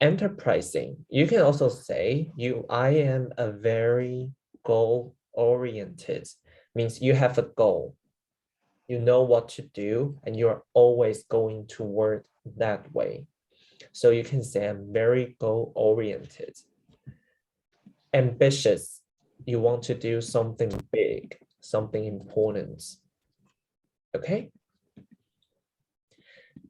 Enterprising. You can also say I am a very goal-oriented, means you have a goal. You know what to do and you're always going toward that way. So you can say I'm very goal-oriented. Ambitious. You want to do something big, something important. Okay.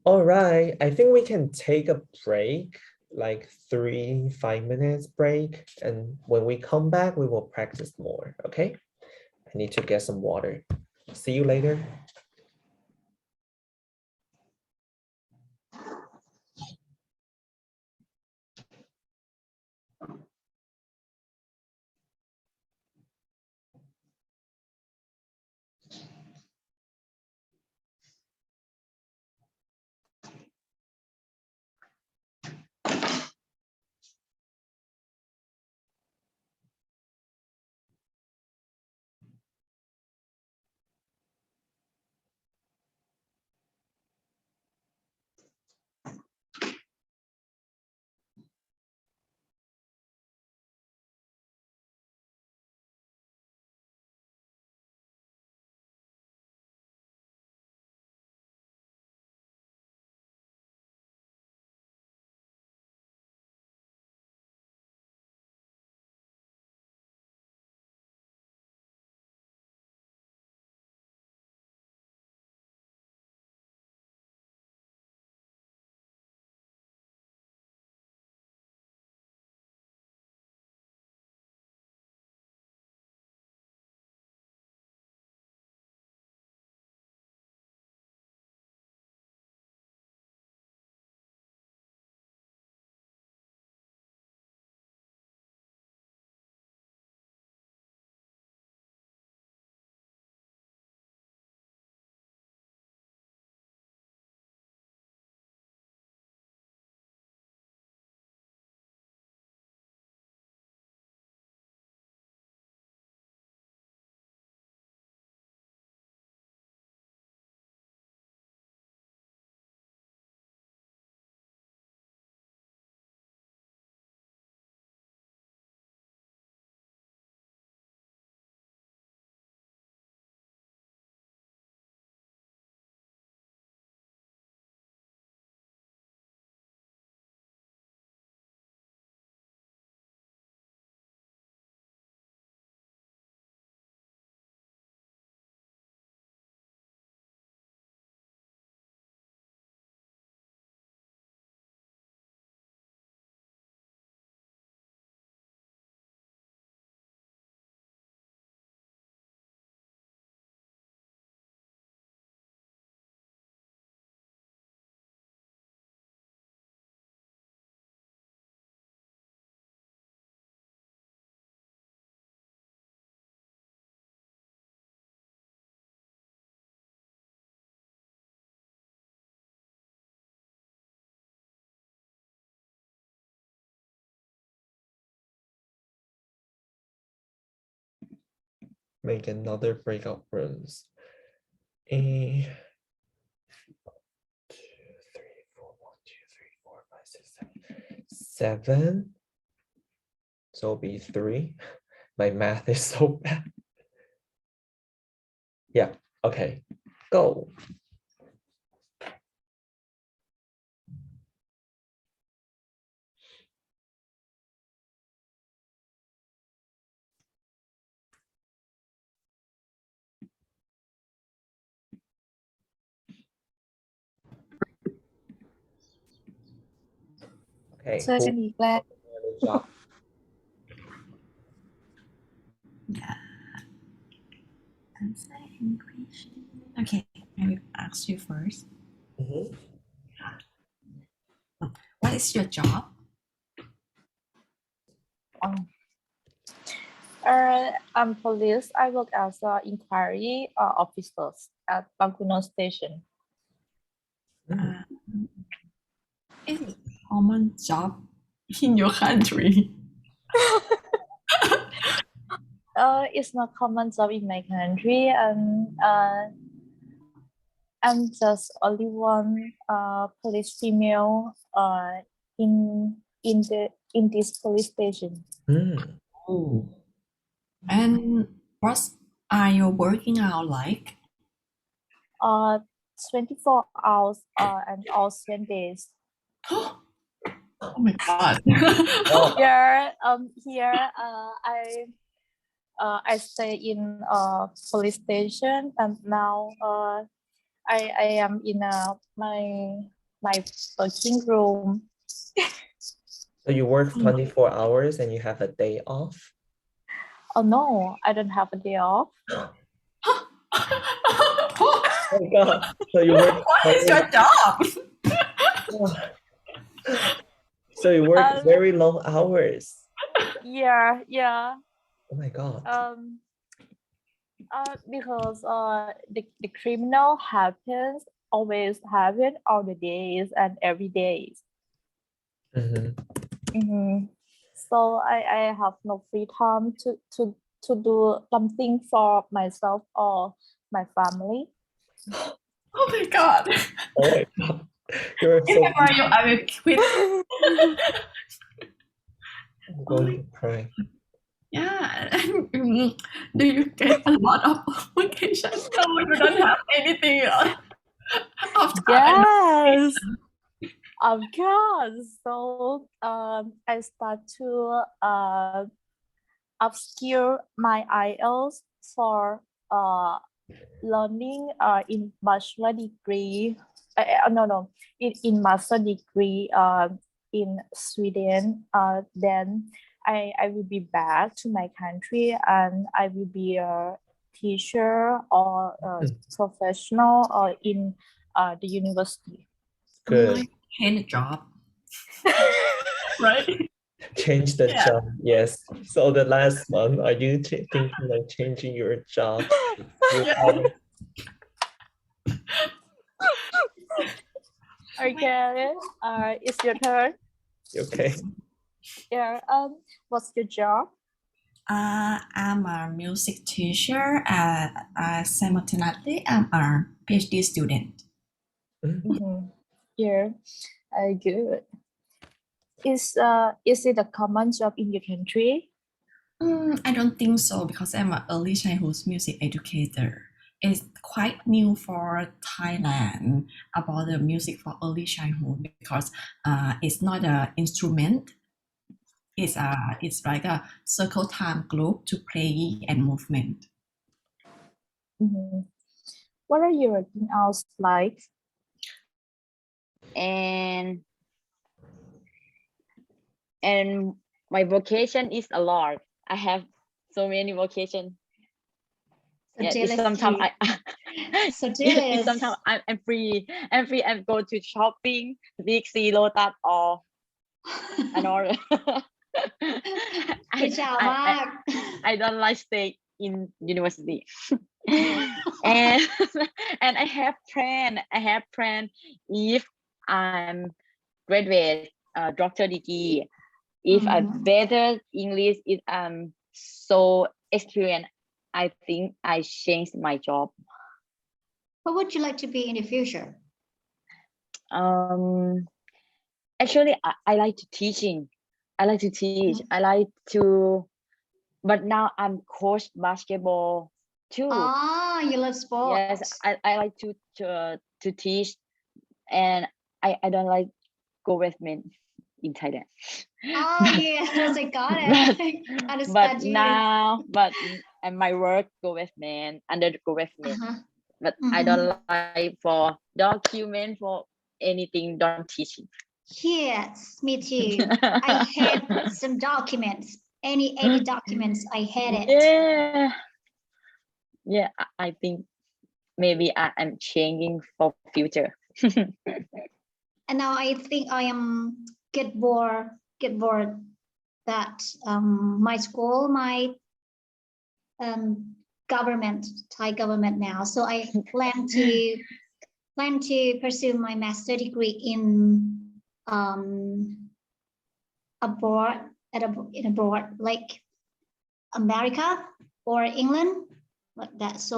All right, I think we can take a break, like 3-5 minutes break. And when we come back, we will practice more, okay? I need to get some water. See you later. make another breakout rooms. 1, 2, 3, 4, 1, 2, 3, 4, 5, 6, 7. 7. So it'll be 3. My math is so bad. Yeah, okay, go. Okay, เจอกันอีกแล้ว who job? Yeah. Answer any question. Okay, I will ask you first. Mhm. What is your job? I'm police. I work as an inquiry officer at Bangkuno Station. Uh, is it a common job in your country? It's not common job in my country, and I'm just only one police female in this police station. Oh. And what are your working hours like? 24 hours and all 7 days. Oh my god. Here I stay in police station, and now I am in my working room. So you work 24 hours and you have a day off? Oh no, I don't have a day off. Oh my god, so you work What is your job? so you work very long hours. Yeah. Oh my god. Because the criminal always happen all the days and every day. So I have no free time to do something for myself or my family. Oh my god. Oh my god. You're If so I were you, I will quit. I'm going to cry. Yeah. Do you get a lot of vacation? No, you don't have anything of time. Yes, of course. So I start to upskill my IELTS for learning in bachelor degree. In master degree in Sweden. Then I will be back to my country, and I will be a teacher or a professional or in the university. Good. Change job. Right? Change the job, yes. So the last one, are you thinking of changing your job? Okay, it's your turn. Okay. Yeah. What's your job? I'm a music teacher. Simultaneously, I'm a PhD student. Yeah, good. Is it a common job in your country? I don't think so, because I'm an early childhood music educator. It's quite new for Thailand about the music for early childhood, because it's not an instrument. It's like a circle time group to play and movement. What are your working hours like? And my vocation is a lot. I have so many vocations. Sometimes sometimes I'm free. I'm go to shopping, big C, Lotus, or another. I don't like stay in university. and I have plan. If I'm graduate doctor degree, if I better English, if I'm so experienced, I think I changed my job. What would you like to be in the future? Actually, I like to teaching. I like to teach. I like to, but now I'm coach basketball too. Ah, you love sports. Yes, I like to teach, and I don't like government in Thailand. Oh yes, I got it. But Understand you. now, and my work government under the government. Uh-huh. But I don't like for document for anything. Don't teaching. Yes, me too. I hate some documents. Any documents, I hate it. Yeah, yeah. I think maybe I'm changing for future. And now I think I am get bored that my school, my government, Thai government now. So I plan to pursue my master degree in abroad like America or England, like that. So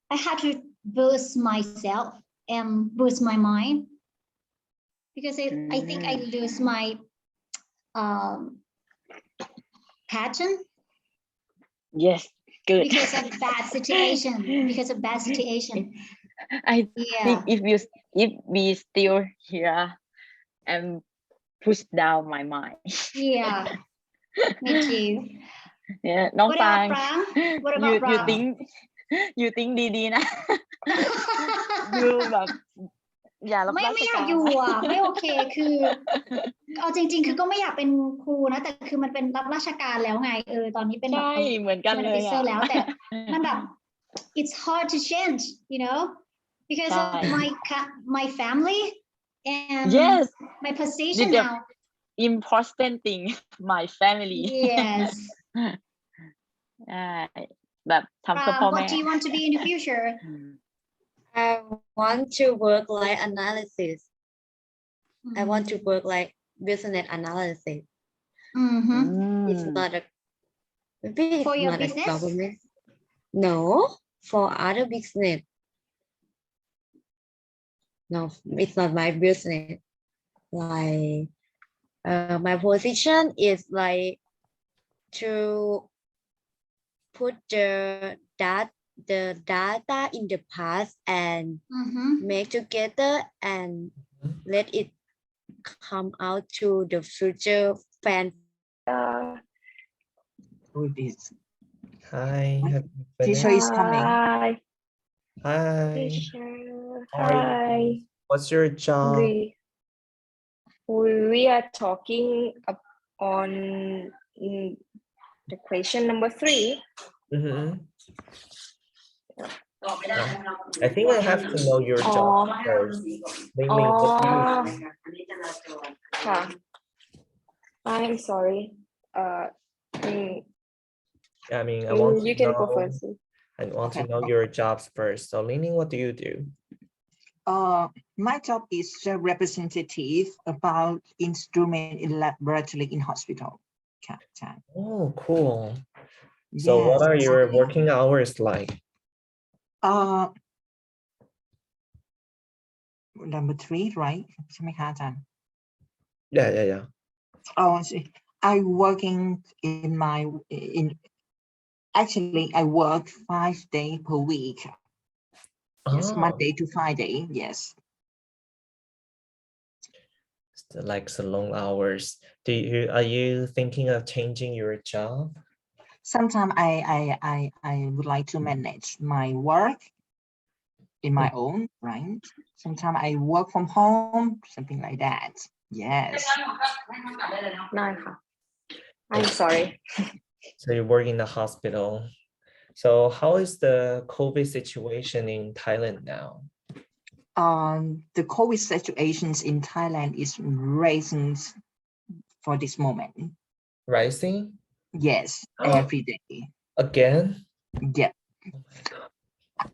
I had to boost myself and boost my mind because I think I lose my passion Yes, good. because of bad situation. I Yeah. think if we still here and push down my mind. Yeah. Me too. Yeah, น้อง What ฟาง about Ram? What about you Ram? think you think ดีๆนะ you แบบอย่ารับ ไม่ ราช อยาก การ อยู่ นะ อ่ะ ไม่โอเคคือเอาจริงๆคือก็ไม่อยากเป็นครูนะแต่คือมันเป็นรับราชการแล้วไงตอนนี้เป็นแบบ ใช่เหมือนกันเลย officer แล้วแต่มันแบบ it's hard to change you know because of my family and yes my position the now important thing my family yes ใช่แบบทำเพื่อพ่อแม่ what do you want to be in the future I want to work like analysis. I want to work like business analysis. It's not a maybe it's For your not business? a government. No, for other business. No, it's not my business. Like my position is like to put the data in the past and make together and let it come out to the future fan. Who is Hi, have you teacher finished? is coming. Hi. Hi. Teacher. How are you? Hi. What's your job? We are talking on the question number 3. I think I have to know your job first. Mainly, what do you do? I'm sorry. I mean, I want to you can go know. first. I want to know your jobs first. So, Lini, what do you do? My job is a representative about instrument in laboratory in hospital. Oh, cool. So what are your working hours like? Number 3, right? ใช่ไหมคะอาจารย์ Yeah. Oh, I working actually I work 5 days per week. Yes, Monday to Friday. Yes. Like so long hours. Are you thinking of changing your job? Sometimes I would like to manage my work in my own, right? Sometimes I work from home, something like that. Yes. I'm sorry. So you work in the hospital. So how is the COVID situation in Thailand now? The COVID situations in Thailand is rising for this moment. Rising? Yes, every day. Again? Yeah. Oh my God.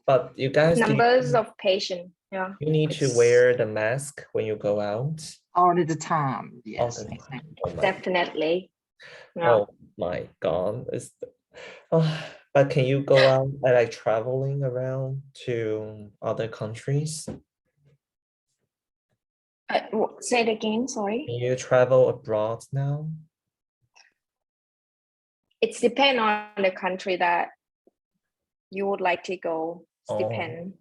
But you guys, Numbers of patients. Yeah. You need to wear the mask when you go out? All the time. Yes. All the time. Definitely. Oh my God. But can you go out like traveling around to other countries? Say it again, sorry. Can you travel abroad now? It's depend on the country that you would like to go. It's Oh. depend.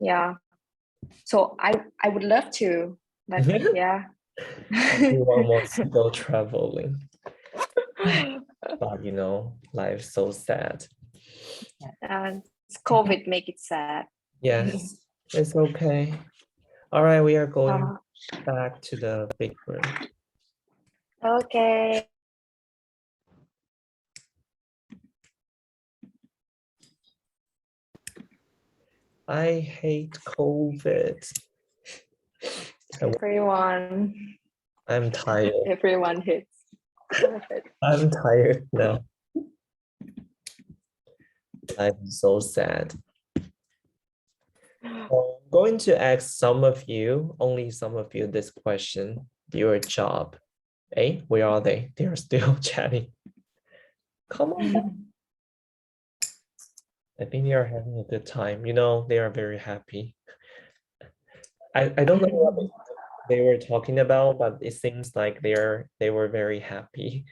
Yeah. So I would love to, but yeah. Everyone wants to go traveling. But you know, life's so sad. COVID make it sad. Yes, it's okay. All right, we are going back to the big room. Okay. I hate COVID. Everyone. I'm tired. Everyone hates COVID. I'm tired now. I'm so sad. I'm going to ask some of you, only some of you, this question. Your job. Hey, where are they? They are still chatting. Come on. I think they are having a good time. You know, they are very happy. I don't know what they were talking about, but it seems like they were very happy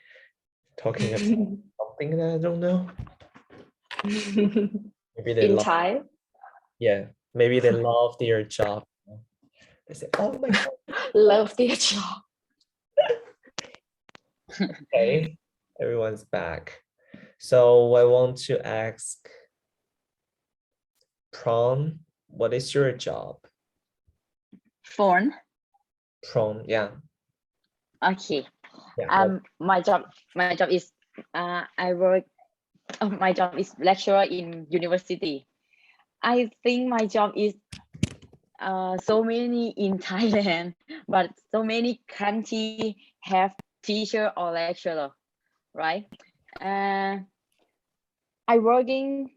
talking about something that I don't know. Maybe they In love, Thai? yeah, maybe they love their job. They say, oh my God. Love their job. Okay, everyone's back. So I want to ask Prawn, what is your job? Phone. Prawn, yeah. Okay. Yeah. My job is my job is lecturer in university. I think my job is so many in Thailand, but so many countries have teacher or lecturer, right? I working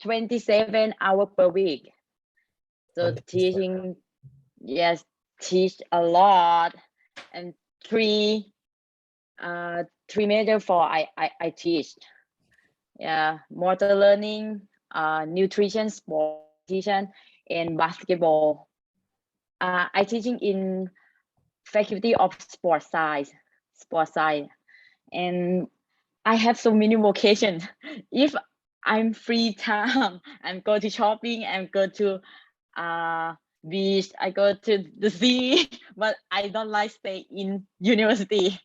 27 hours per week. So 27. teaching, yes, teach a lot, and three major for I teach. Yeah, motor learning, nutrition, sport nutrition, and basketball. I teaching in faculty of sport science, and I have so many vocations. If I'm free time, I'm go to shopping, I'm go to beach, I go to the sea, but I don't like stay in university.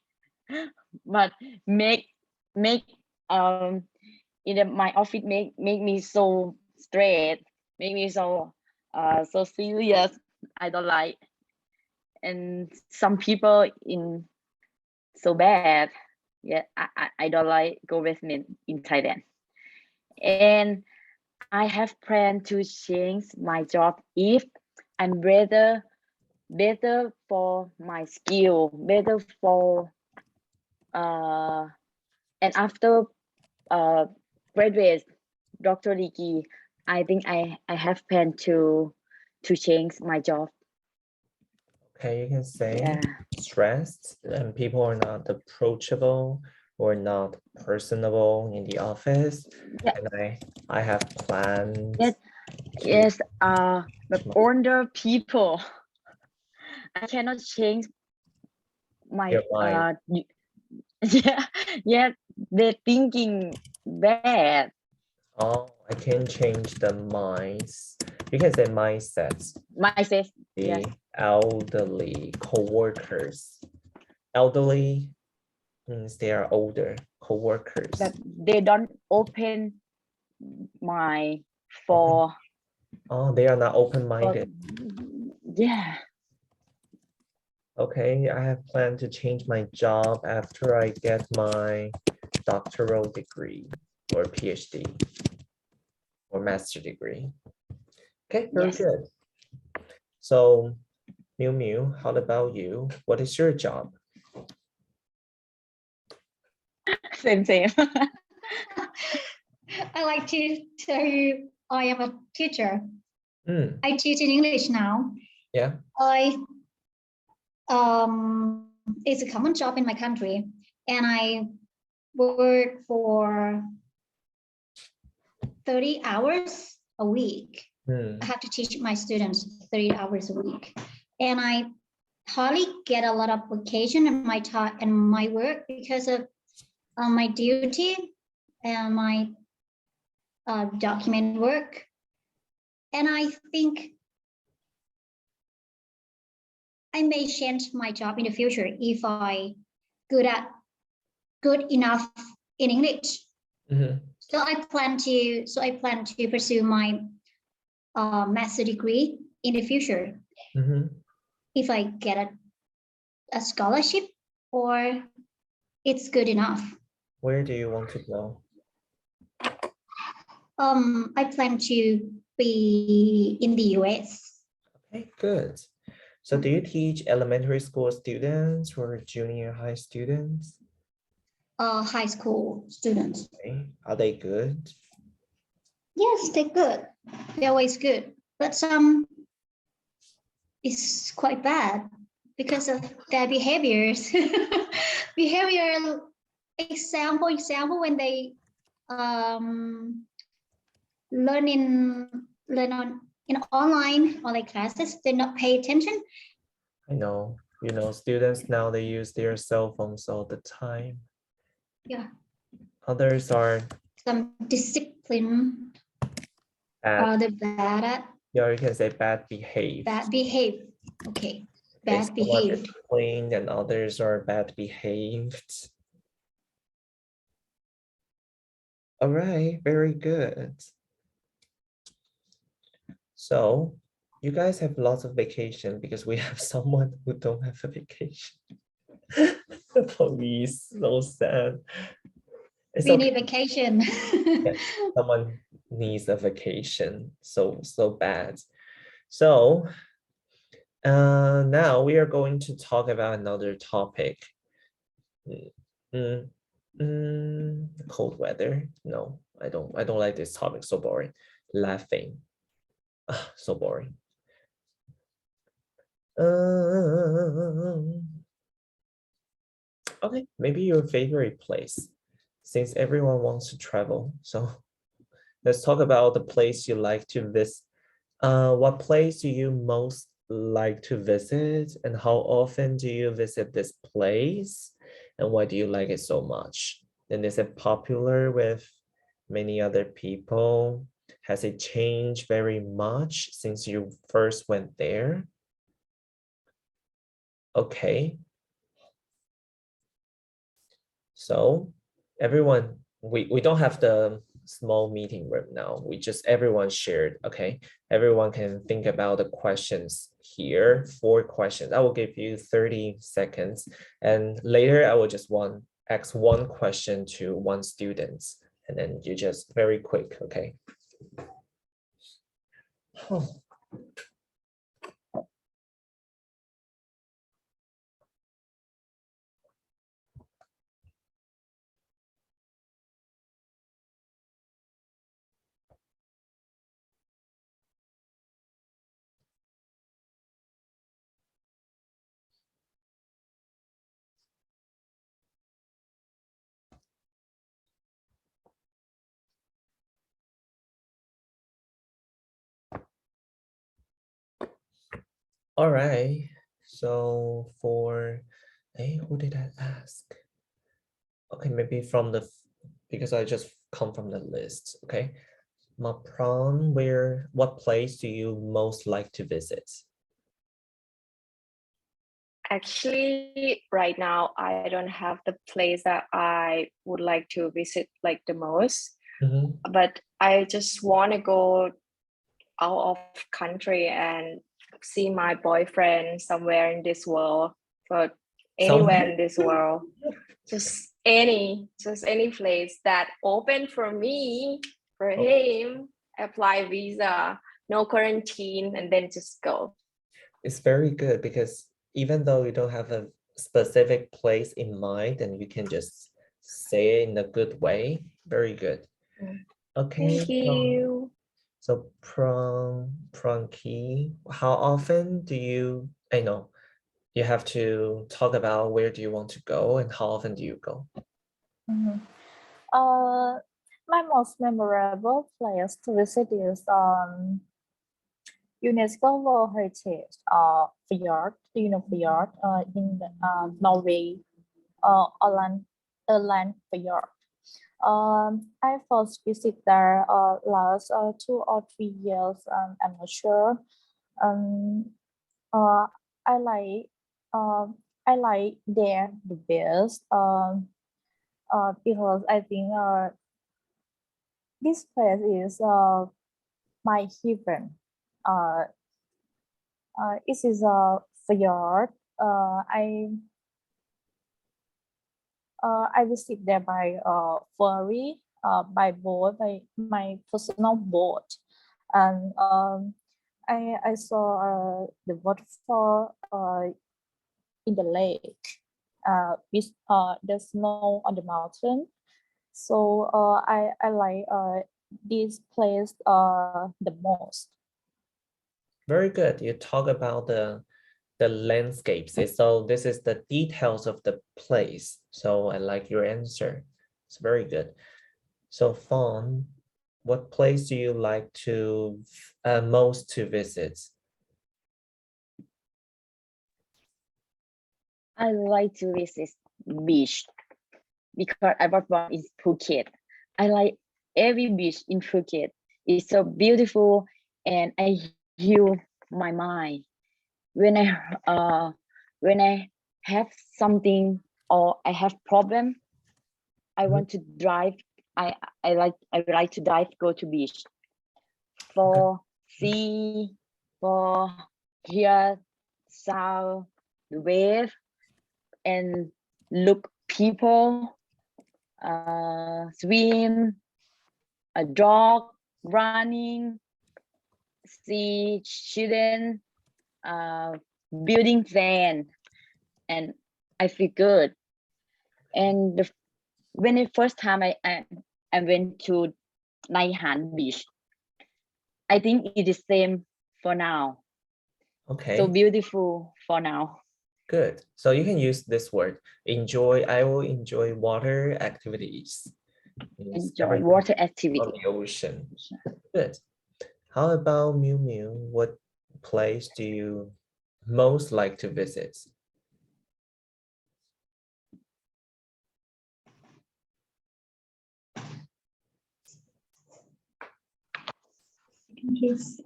But make my office make me so stressed, make me so so serious. I don't like, and some people in so bad. Yeah, I don't like government in Thailand, and I have planned to change my job if I'm better for my skill, better for and after graduate doctor degree, I think I have planned to change my job. Okay, you can say Yeah. stressed and people are not approachable or not personable in the office. Yeah. And I have plans. Yes, but older people, I cannot change my Your mind. yeah, they're thinking bad. Oh, I can change the minds. You can say mindsets. Mindset. The Yes. elderly co-workers. Elderly means they are older co-workers. But they don't open mind for. Oh, they are not open-minded. Yeah. Okay, I have planned to change my job after I get my doctoral degree or PhD or master degree. Okay, very good. So, Miu Miu, how about you? What is your job? Same. I like to tell you I am a teacher. I teach in English now. Yeah. It's a common job in my country, and work for 30 hours a week. I have to teach my students 30 hours a week. And I hardly get a lot of vacation in my time and my work because of my duty and my document work. And I think I may change my job in the future if I good enough in English. So I plan to pursue my master degree in the future. If I get a scholarship or it's good enough. Where do you want to go? I plan to be in the US. Okay, good. So do you teach elementary school students or junior high students? High school students. Okay. Are they good? Yes, they're good. They're always good. But some is quite bad because of their behaviors. Behavioral example when they learn in online classes, they not pay attention. I know, students now they use their cell phones all the time. Yeah. Others are Some discipline rather bad at. Yeah, you can say bad behave. Bad behave. Okay. Bad Some are behaved. disciplined and others are bad behaved. All right, very good. So you guys have lots of vacation because we have someone who don't have a vacation. The police, so sad. It's We okay. need vacation. Yeah, someone needs a vacation, so bad. So now we are going to talk about another topic. Cold weather. No, I don't like this topic. So boring. Laughing. So boring. Okay, maybe your favorite place, since everyone wants to travel. So let's talk about the place you like to visit. What place do you most like to visit, and how often do you visit this place, and why do you like it so much? And is it popular with many other people? Has it changed very much since you first went there? Okay. So everyone, we don't have the small meeting room now. Everyone shared, okay? Everyone can think about the questions here, 4 questions. I will give you 30 seconds. And later I will just ask one question to one student. And then you just very quick, okay? Oh. All right, so who did I ask? Okay, maybe because I just come from the list, okay? Mapron, what place do you most like to visit? Actually, right now, I don't have the place that I would like to visit like the most, but I just want to go out of country and see my boyfriend somewhere in this world, but anywhere in this world, just any place that open for me, for him, apply visa, no quarantine, and then just go. It's very good because even though you don't have a specific place in mind, and you can just say it in a good way. Very good. Okay. Thank you. So Pranki, how often do you, I know, you have to talk about where do you want to go and how often do you go? My most memorable place to visit is UNESCO World Heritage Fjord. Do you know Fjord? In Norway, Åland Fjord. I first visit there last 2 or 3 years. I'm not sure. Uh, I like I like there the best. Because I think this place is my heaven. It is a fjord. I visit there by ferry, by boat, by my personal boat, and I saw the waterfall in the lake, with the snow on the mountain. So I like this place the most. Very good. You talk about the landscapes. So this is the details of the place. So I like your answer. It's very good. So Fawn, what place do you like to most to visit? I like to visit beach because I was born in Phuket. I like every beach in Phuket. It's so beautiful and I heal my mind. When I have something or I have problem, I want to drive. I like to drive, go to beach for see, for hear sound, the wave, and look people, swim, a dog running, see children, building fan, and I feel good. And when the first time I went to Nai Han Beach, I think it is same for now. Okay. So beautiful for now. Good. So you can use this word. Enjoy. I will enjoy water activities. Enjoy water On activity. the ocean. Good. How about Miu Miu? What place do you most like to visit? Yes.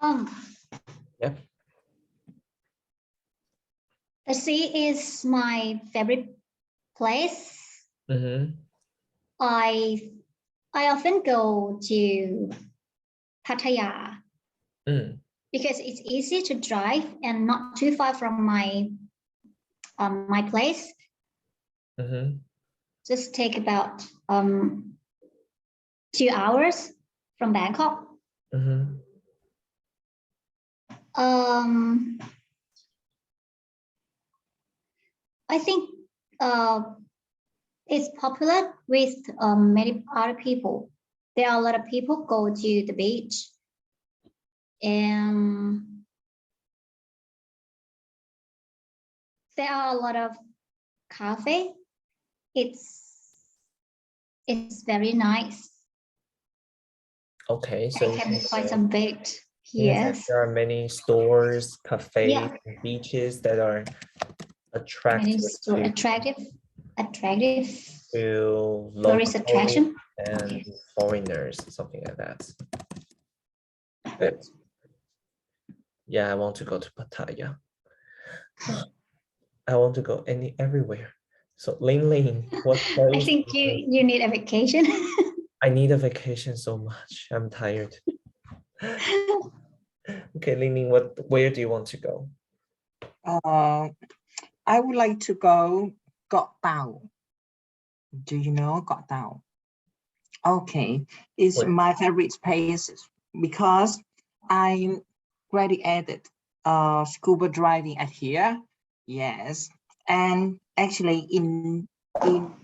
Hmm? Yeah. The sea is my favorite place. I often go to Pattaya because it's easy to drive and not too far from my my place. Just take about 2 hours from Bangkok. I think it's popular with many other people. There are a lot of people go to the beach, and there are a lot of cafe. It's very nice. Okay, so I can find some bait. yes, there are many stores, cafes, and beaches that are attractive to tourist attraction and foreigners, something like that. Good. Yeah, I want to go to Pattaya. I want to go everywhere. So Ling, what place? I think you need a vacation. I need a vacation so much. I'm tired. Okay, Ling, where do you want to go? I would like to go Koh Tao. Do you know Koh Tao? Okay, it's my favorite place because I graduated scuba diving at here. Yes, and actually in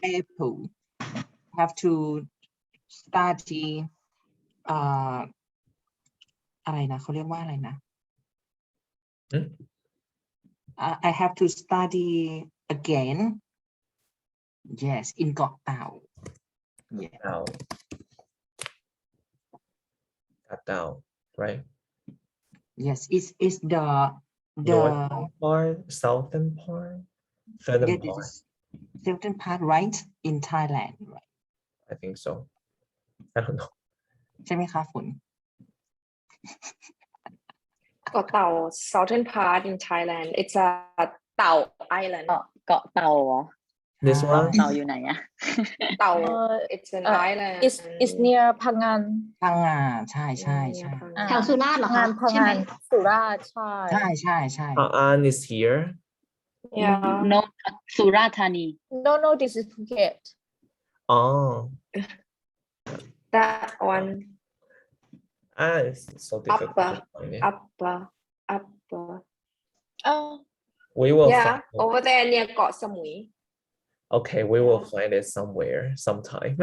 April, I have to study อะไรนะเขาเรียกว่าอะไรนะ I have to study again. Yes, in Got Tao. Yeah. Now, got down, right? Yes, it's the Northern part, southern part, southern yeah, part. this is certain part, right? In Thailand, right? I think so. I don't know. ใช่ไหมคะฝน Got Tao, southern part in Thailand. It's a Tao Island. เกาะเต่าเหรอ This one? เต่าอยู่ไหนอะ Tao, Uh, it's an island. It's near Phangan. พังงาใช่ใช่ใช่ แถวสุราษฎร์เหรอคะ พัง ใช่ไหม งานสุราษฎร์ใช่ ใช่ใช่ใช่ An is here. Yeah. no สุราษฎร์ธานี No, this is Phuket. Oh, That one. it's so difficult to find it. Upper. Oh, We will Yeah, find it. over there near Got Samui. Okay, we will find it somewhere, sometime.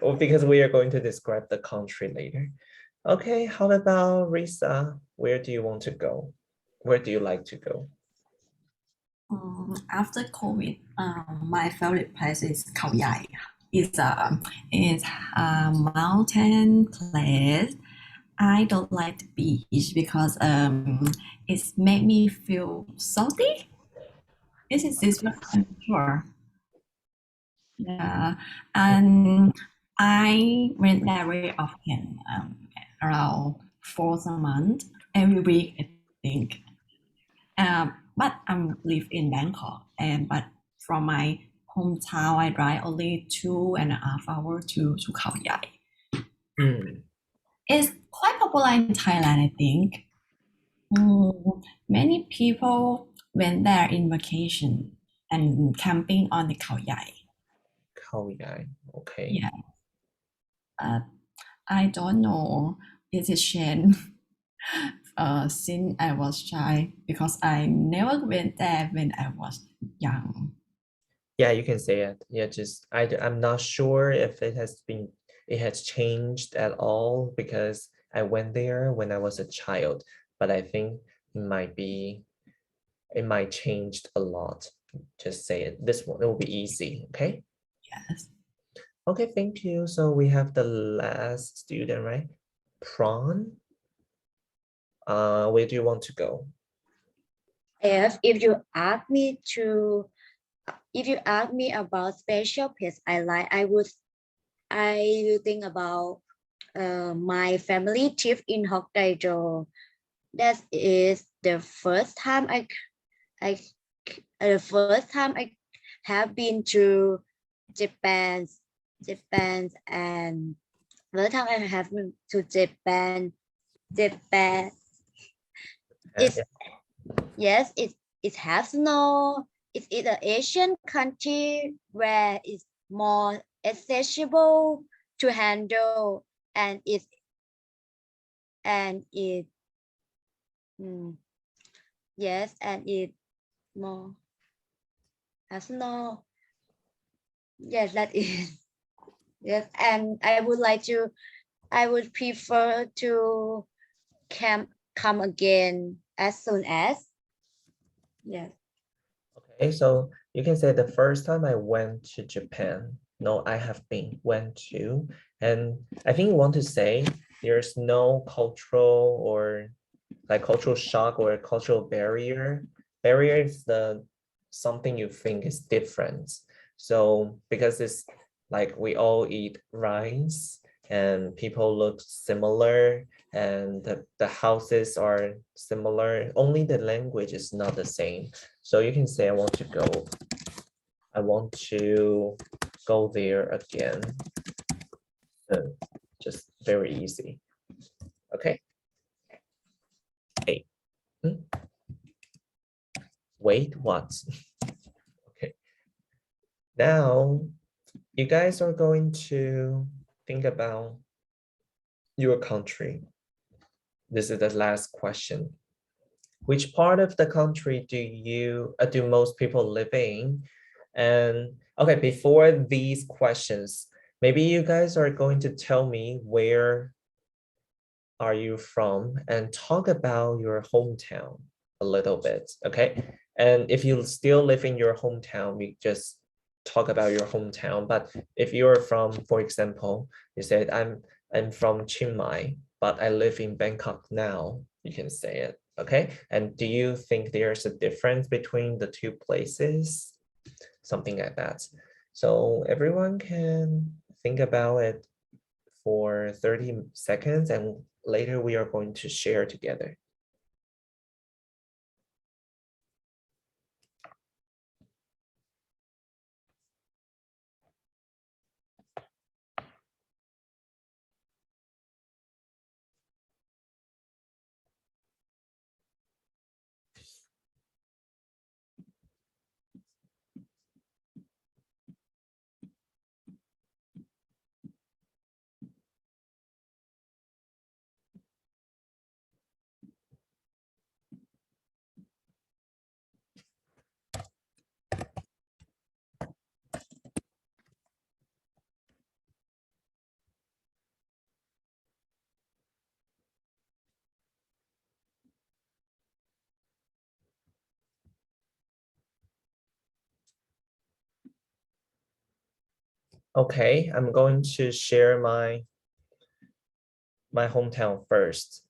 Well, because we are going to describe the country later. Okay, how about Risa? Where do you want to go? Where do you like to go? After COVID, my favorite place is Khao Yai. It's a mountain place. I don't like the beach because it's make me feel salty. This one I'm sure. Yeah, and I went there very often, around 4 months every week, I think. But I live in Bangkok, but from my hometown, I drive only 2.5 hours to Khao Yai. It's quite popular in Thailand, I think. Many people went there in vacation and camping on the Khao Yai. Khao Yai, okay. Yeah. I don't know. It is changed since I was child because I never went there when I was young. Yeah, you can say it. Yeah, I'm not sure if it has changed at all because I went there when I was a child, but I think it might changed a lot. Just say it. This one, it will be easy, okay? Yes. Okay, thank you. So we have the last student, right? Prawn. Where do you want to go? If you ask me about special place I like, I will think about my family trip in Hokkaido. That is the first time I have been to Japan, and first time I have been to Japan. Yes, it has snow. It is an Asian country where it's more accessible to handle, and it yes, and it more has snow. Yes, that is yes, and I would prefer to come again as soon as. Yes. Okay, so you can say the first time I went to Japan. No, I have went to, and I think you want to say there's no cultural or like cultural shock or cultural barrier. Barrier is something you think is different. So because it's like we all eat rice and people look similar and the houses are similar, only the language is not the same. So you can say I want to go there again. Just very easy. Okay. Hey. Wait, what? Okay. Now you guys are going to think about your country. This is the last question. Which part of the country do most people live in? And okay, before these questions, maybe you guys are going to tell me where are you from, and talk about your hometown a little bit, okay? And if you still live in your hometown, we just talk about your hometown. But if you're from, for example, you said, I'm from Chiang Mai, but I live in Bangkok now, you can say it, okay? And do you think there's a difference between the two places? Something like that. So everyone can think about it for 30 seconds, and later we are going to share together. Okay, I'm going to share my hometown first.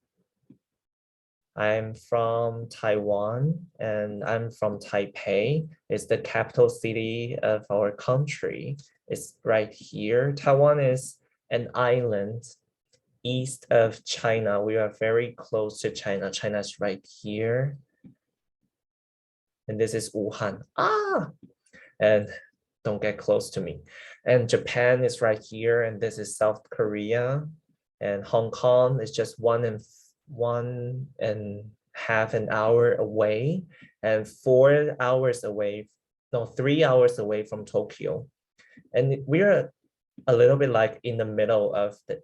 I'm from Taiwan and I'm from Taipei. It's the capital city of our country. It's right here. Taiwan is an island east of China. We are very close to China. China's right here. And this is Wuhan. And don't get close to me. And Japan is right here. And this is South Korea. And Hong Kong is just 1.5 hours away, and 4 hours away, no, 3 hours away from Tokyo. And we're a little bit like in the middle of the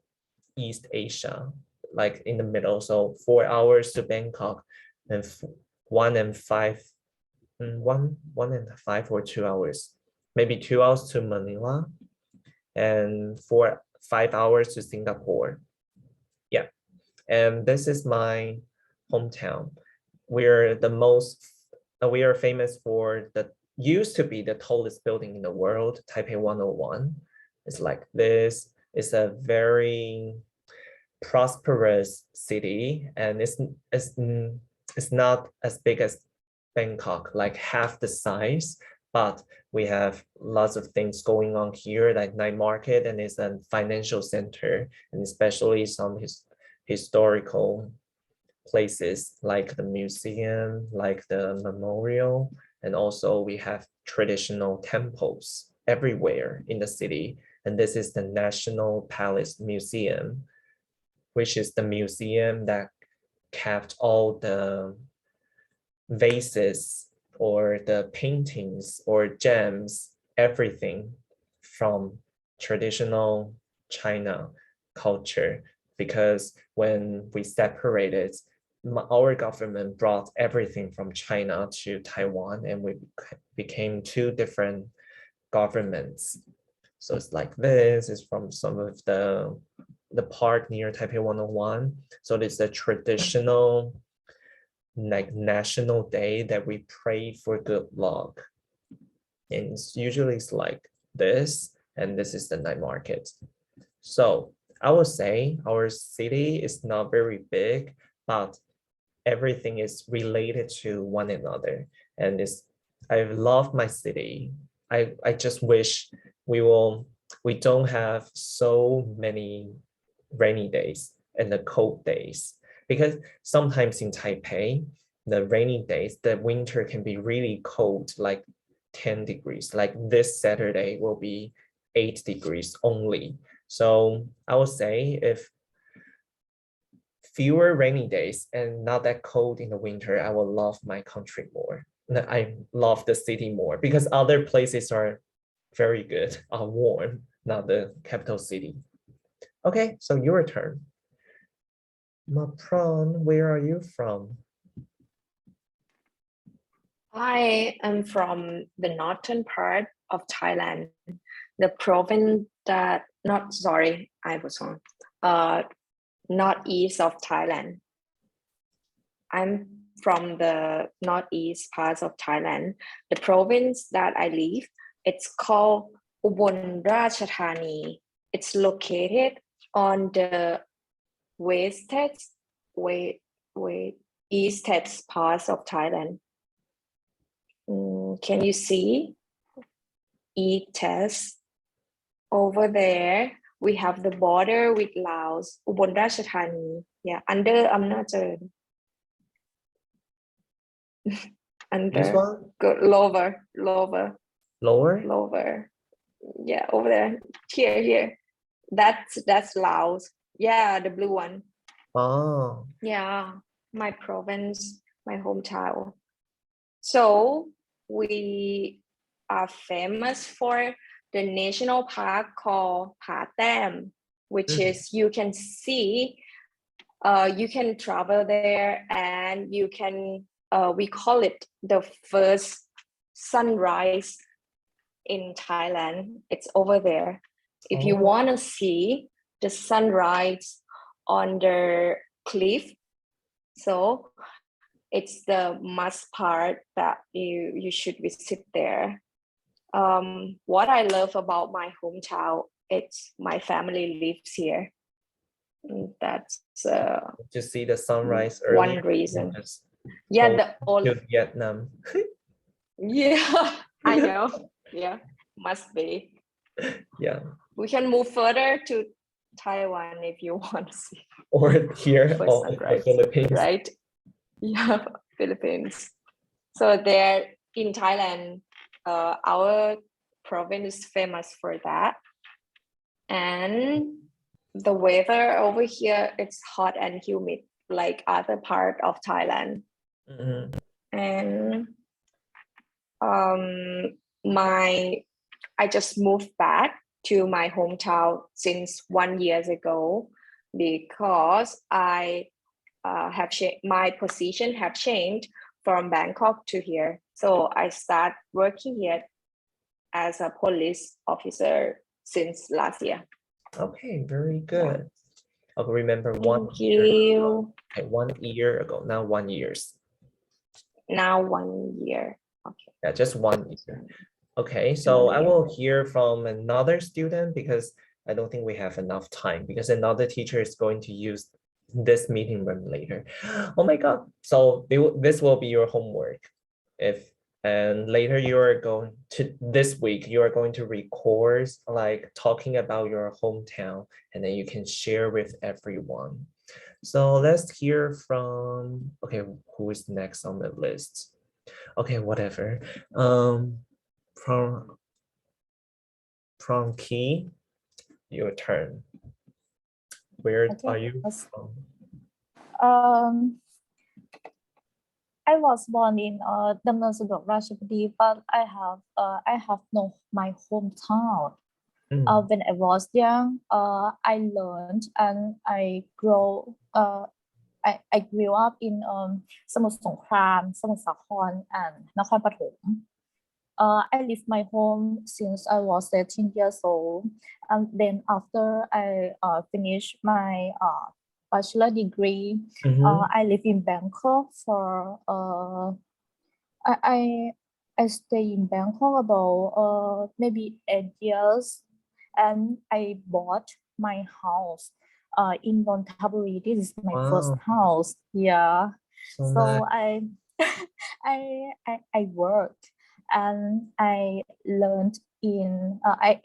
East Asia, like in the middle. So 4 hours to Bangkok, and 1.5 or 2 hours, maybe 2 hours to Manila, and 5 hours to Singapore. Yeah, and this is my hometown. We are famous for used to be the tallest building in the world, Taipei 101. It's like this. It's a very prosperous city, and it's not as big as Bangkok, like half the size, but we have lots of things going on here, like night market, and it's a financial center, and especially some historical places like the museum, like the memorial, and also we have traditional temples everywhere in the city. And this is the National Palace Museum, which is the museum that kept all the vases or the paintings or gems, everything from traditional China culture. Because when we separated, our government brought everything from China to Taiwan, and we became two different governments. So it's like this is from some of the park near Taipei 101. So it's a traditional like national day that we pray for good luck. And usually it's like this, and this is the night market. So I would say our city is not very big, but everything is related to one another. And I love my city. I just wish we don't have so many rainy days and the cold days, because sometimes in Taipei, the rainy days, the winter can be really cold, like 10 degrees. Like this Saturday will be 8 degrees only. So I would say if fewer rainy days and not that cold in the winter, I will love my country more. I love the city more, because other places are very good, are warm, not the capital city. Okay, so your turn. Mapron, where are you from? I am from the northern part of Thailand, the province that, I was wrong. northeast of Thailand. I'm from the northeast part of Thailand. The province that I live, it's called Ubon Ratchathani. It's located on the eastest part of Thailand. Can you see? East over there. We have the border with Laos, Ubon Ratchathani. Yeah, under Amnachar. This Under one? go lower. Lower? Yeah, over there. Here. That's Laos. Yeah, the blue one. Oh. Yeah, my province, my hometown. So we are famous for the national park called Pa Tam, which is you can see, you can travel there and you can, we call it the first sunrise in Thailand. It's over there. If you want to see the sunrise on the cliff, so it's the must part that you should visit there. What I love about my hometown, it's my family lives here. That's to see the sunrise early. one reason. Just Yeah, go the old to Vietnam. yeah, I know. Yeah, must be. Yeah. We can move further to Taiwan if you want to see Or here, for oh, the sunrise, Philippines. right? Yeah, Philippines. So there in Thailand, our province is famous for that. And the weather over here, it's hot and humid like other part of Thailand. And I just moved back to my hometown since 1 year ago because I have my position have changed from Bangkok to here. So I start working here as a police officer since last year. Okay, very good. I'll remember Thank you. Okay, 1 year ago, now 1 years. Now 1 year. Okay. Yeah, just 1 year. Okay, so I will hear from another student because I don't think we have enough time because another teacher is going to use this meeting room later. Oh my God. So this will be your homework. And later you are going to, this week, you are going to record like talking about your hometown and then you can share with everyone. So let's hear from, okay, who is next on the list? Okay, whatever. From Key, your turn. Where are you from? I was born in Damnon Sadok Ratchaburi, but I have no my hometown. When I was young, I learned and I grew up in Samut Songkhram, Samut Sakhon, and Nakhon Pathom. I left my home since I was 13 years old, and then after I finished my bachelor degree, I live in Bangkok for I stay in Bangkok about maybe 8 years, and I bought my house in Nonthaburi. This is my first house. Yeah, so nice. I worked and I learned in I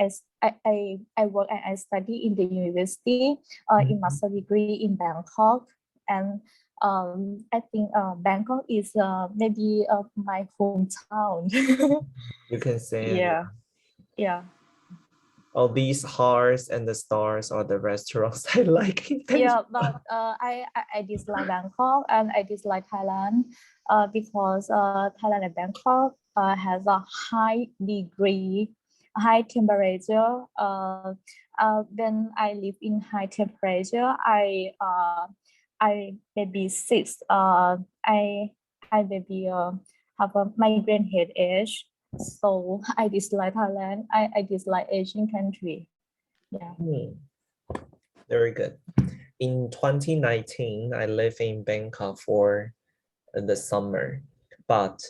work and I study in the university in master degree in Bangkok, and I think Bangkok is maybe my hometown. You can say yeah. All these hearts and the stars are the restaurants I like. Yeah, but I dislike Bangkok and I dislike Thailand because Thailand and Bangkok has a high temperature. When I live in high temperature, I maybe sick. I maybe have a migraine headache. So I dislike Thailand. I dislike Asian country. Yeah. Very good. in 2019, I lived in Bangkok for the summer, but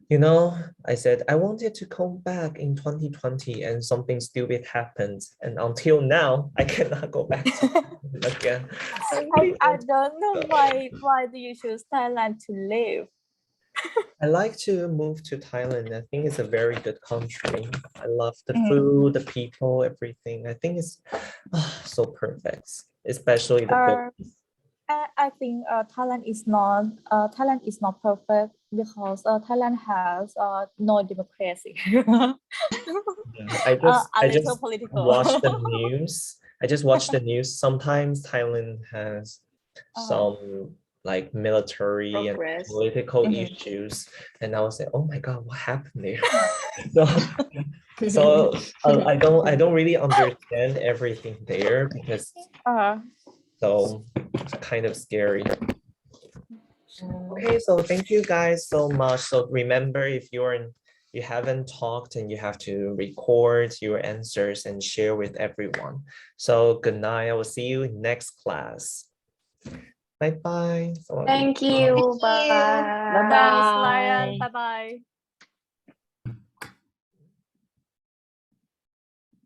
you know, I said I wanted to come back in 2020 and something stupid happened. And until now, I cannot go back to Thailand again. I don't know why do you choose Thailand to live? I like to move to Thailand. I think it's a very good country. I love the food, the people, everything. I think it's so perfect, especially the food. I think Thailand is not perfect because Thailand has no democracy. I A little just political. watch the news. I just watch the news. Sometimes Thailand has some like military and Progress. political issues, and I was like, oh my God, what happened there? so I don't really understand everything there because so it's kind of scary. Okay, so thank you guys so much. So remember, if you haven't talked and you have to record your answers and share with everyone. So good night. I will see you in next class. Bye bye. Thank you. Bye. Thanks, Lion. Bye bye.